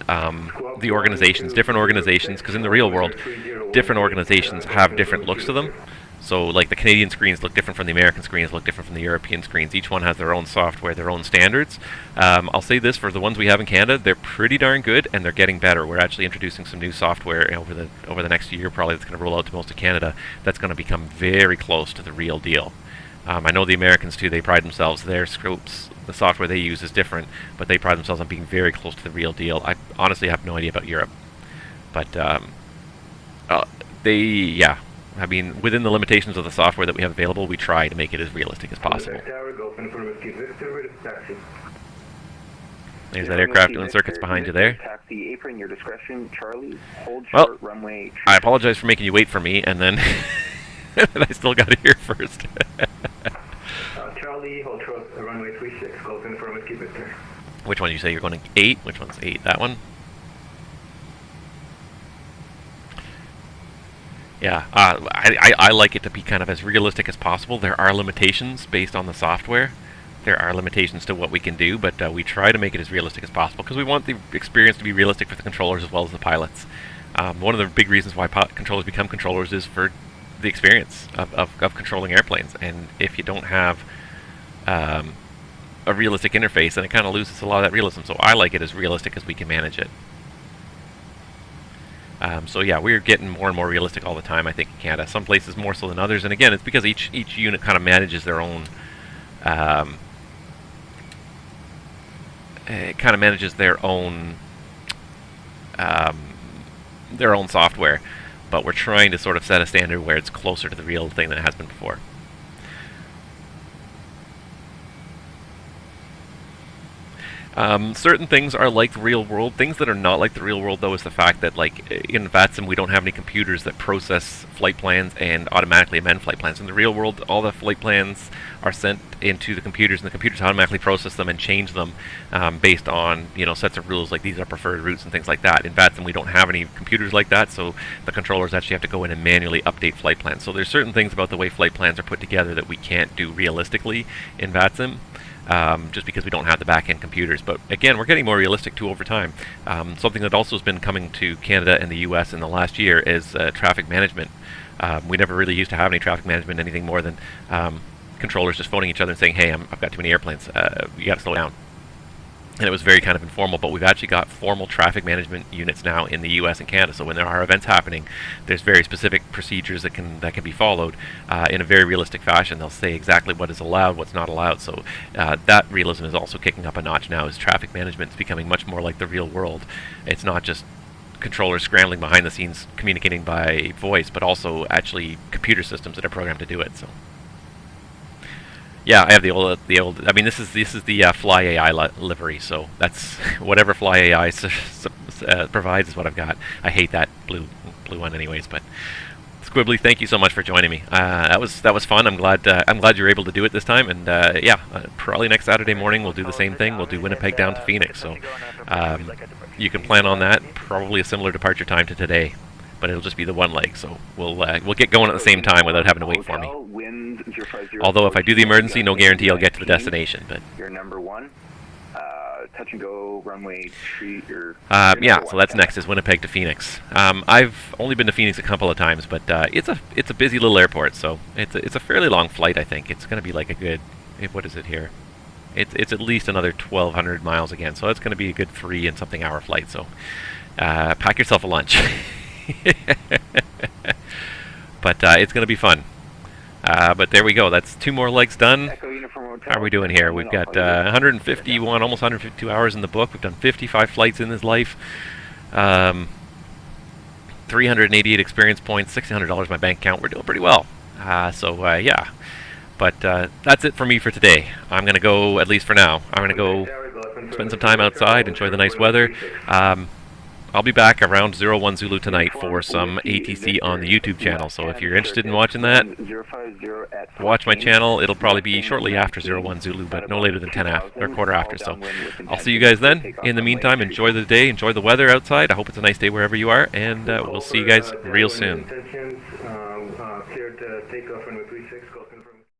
the organizations, different organizations, because in the real world, different organizations have different looks to them. So like the Canadian screens look different from the American screens, look different from the European screens. Each one has their own software, their own standards. I'll say this, for the ones we have in Canada, they're pretty darn good, and they're getting better. We're actually introducing some new software over the next year, probably, that's going to roll out to most of Canada, that's going to become very close to the real deal. I know the Americans too, they pride themselves, their scopes, the software they use is different, but they pride themselves on being very close to the real deal. I honestly have no idea about Europe. But yeah, I mean, within the limitations of the software that we have available, we try to make it as realistic as possible. There's that aircraft doing circuits behind you there. Taxi apron, your discretion. Charlie, hold Well, short runway. I apologize for making you wait for me, and then and I still got to hear first. Charlie, hold short runway 36, go confirm with Victor. Which one did you say you're going to 8? Which one's 8? That one? Yeah, I like it to be kind of as realistic as possible. There are limitations based on the software. There are limitations to what we can do, but we try to make it as realistic as possible because we want the experience to be realistic for the controllers as well as the pilots. One of the big reasons why controllers become controllers is for the experience of controlling airplanes. And if you don't have a realistic interface, then it kind of loses a lot of that realism. So I like it as realistic as we can manage it. So yeah, we're getting more and more realistic all the time, I think, in Canada. Some places more so than others. And again, it's because each unit kind of manages their own their own software, but we're trying to sort of set a standard where it's closer to the real thing than it has been before. Certain things are like the real world. Things that are not like the real world, though, is the fact that, like, in VATSIM, we don't have any computers that process flight plans and automatically amend flight plans. In the real world, all the flight plans are sent into the computers, and the computers automatically process them and change them based on, you know, sets of rules like these are preferred routes and things like that. In VATSIM, we don't have any computers like that, so the controllers actually have to go in and manually update flight plans. So there's certain things about the way flight plans are put together that we can't do realistically in VATSIM. Just because we don't have the back-end computers. But again, we're getting more realistic too over time. Something that also has been coming to Canada and the US in the last year is traffic management. We never really used to have any traffic management, anything more than controllers just phoning each other and saying, hey, I've got too many airplanes, you got to slow down. And it was very kind of informal, but we've actually got formal traffic management units now in the US and Canada. So when there are events happening, there's very specific procedures that can be followed in a very realistic fashion. They'll say exactly what is allowed, what's not allowed. So that realism is also kicking up a notch now as traffic management is becoming much more like the real world. It's not just controllers scrambling behind the scenes communicating by voice, but also actually computer systems that are programmed to do it. So. Yeah, I have the old. I mean, this is the Fly AI livery, so that's whatever Fly AI provides is what I've got. I hate that blue one, anyways. But Squibbly, thank you so much for joining me. That was fun. I'm glad you were able to do it this time. And yeah, probably next Saturday morning we'll do the same thing. We'll do Winnipeg down to Phoenix. So you can plan on that. Probably a similar departure time to today, but it'll just be the one leg. So we'll get going at the same time without having to wait for me. Although if I do the emergency, no guarantee I'll get to the destination. But you're number 1. Touch and go runway 3. Yeah, so that's next is Winnipeg to Phoenix. I've only been to Phoenix a couple of times, but it's a busy little airport, so it's a fairly long flight. I think it's going to be like a good, what is it here? It's at least another 1,200 miles again, so it's going to be a good 3 and something hour flight. So pack yourself a lunch. But it's going to be fun. But there we go. That's 2 more legs done. How are we doing here? We've got 151, almost 152 hours in the book. We've done 55 flights in this life. 388 experience points, $1,600 in my bank account. We're doing pretty well. Yeah. But that's it for me for today. I'm going to go, at least for now, I'm going to go spend some time outside, enjoy the nice weather. I'll be back around 01 Zulu tonight for some ATC on the YouTube channel, so if you're interested in watching that, watch my channel. It'll probably be shortly after 01 Zulu, but no later than 10 after, or quarter after, so I'll see you guys then. In the meantime, enjoy the day, enjoy the weather outside. I hope it's a nice day wherever you are, and we'll see you guys real soon. Cleared takeoff runway 36, go confirm.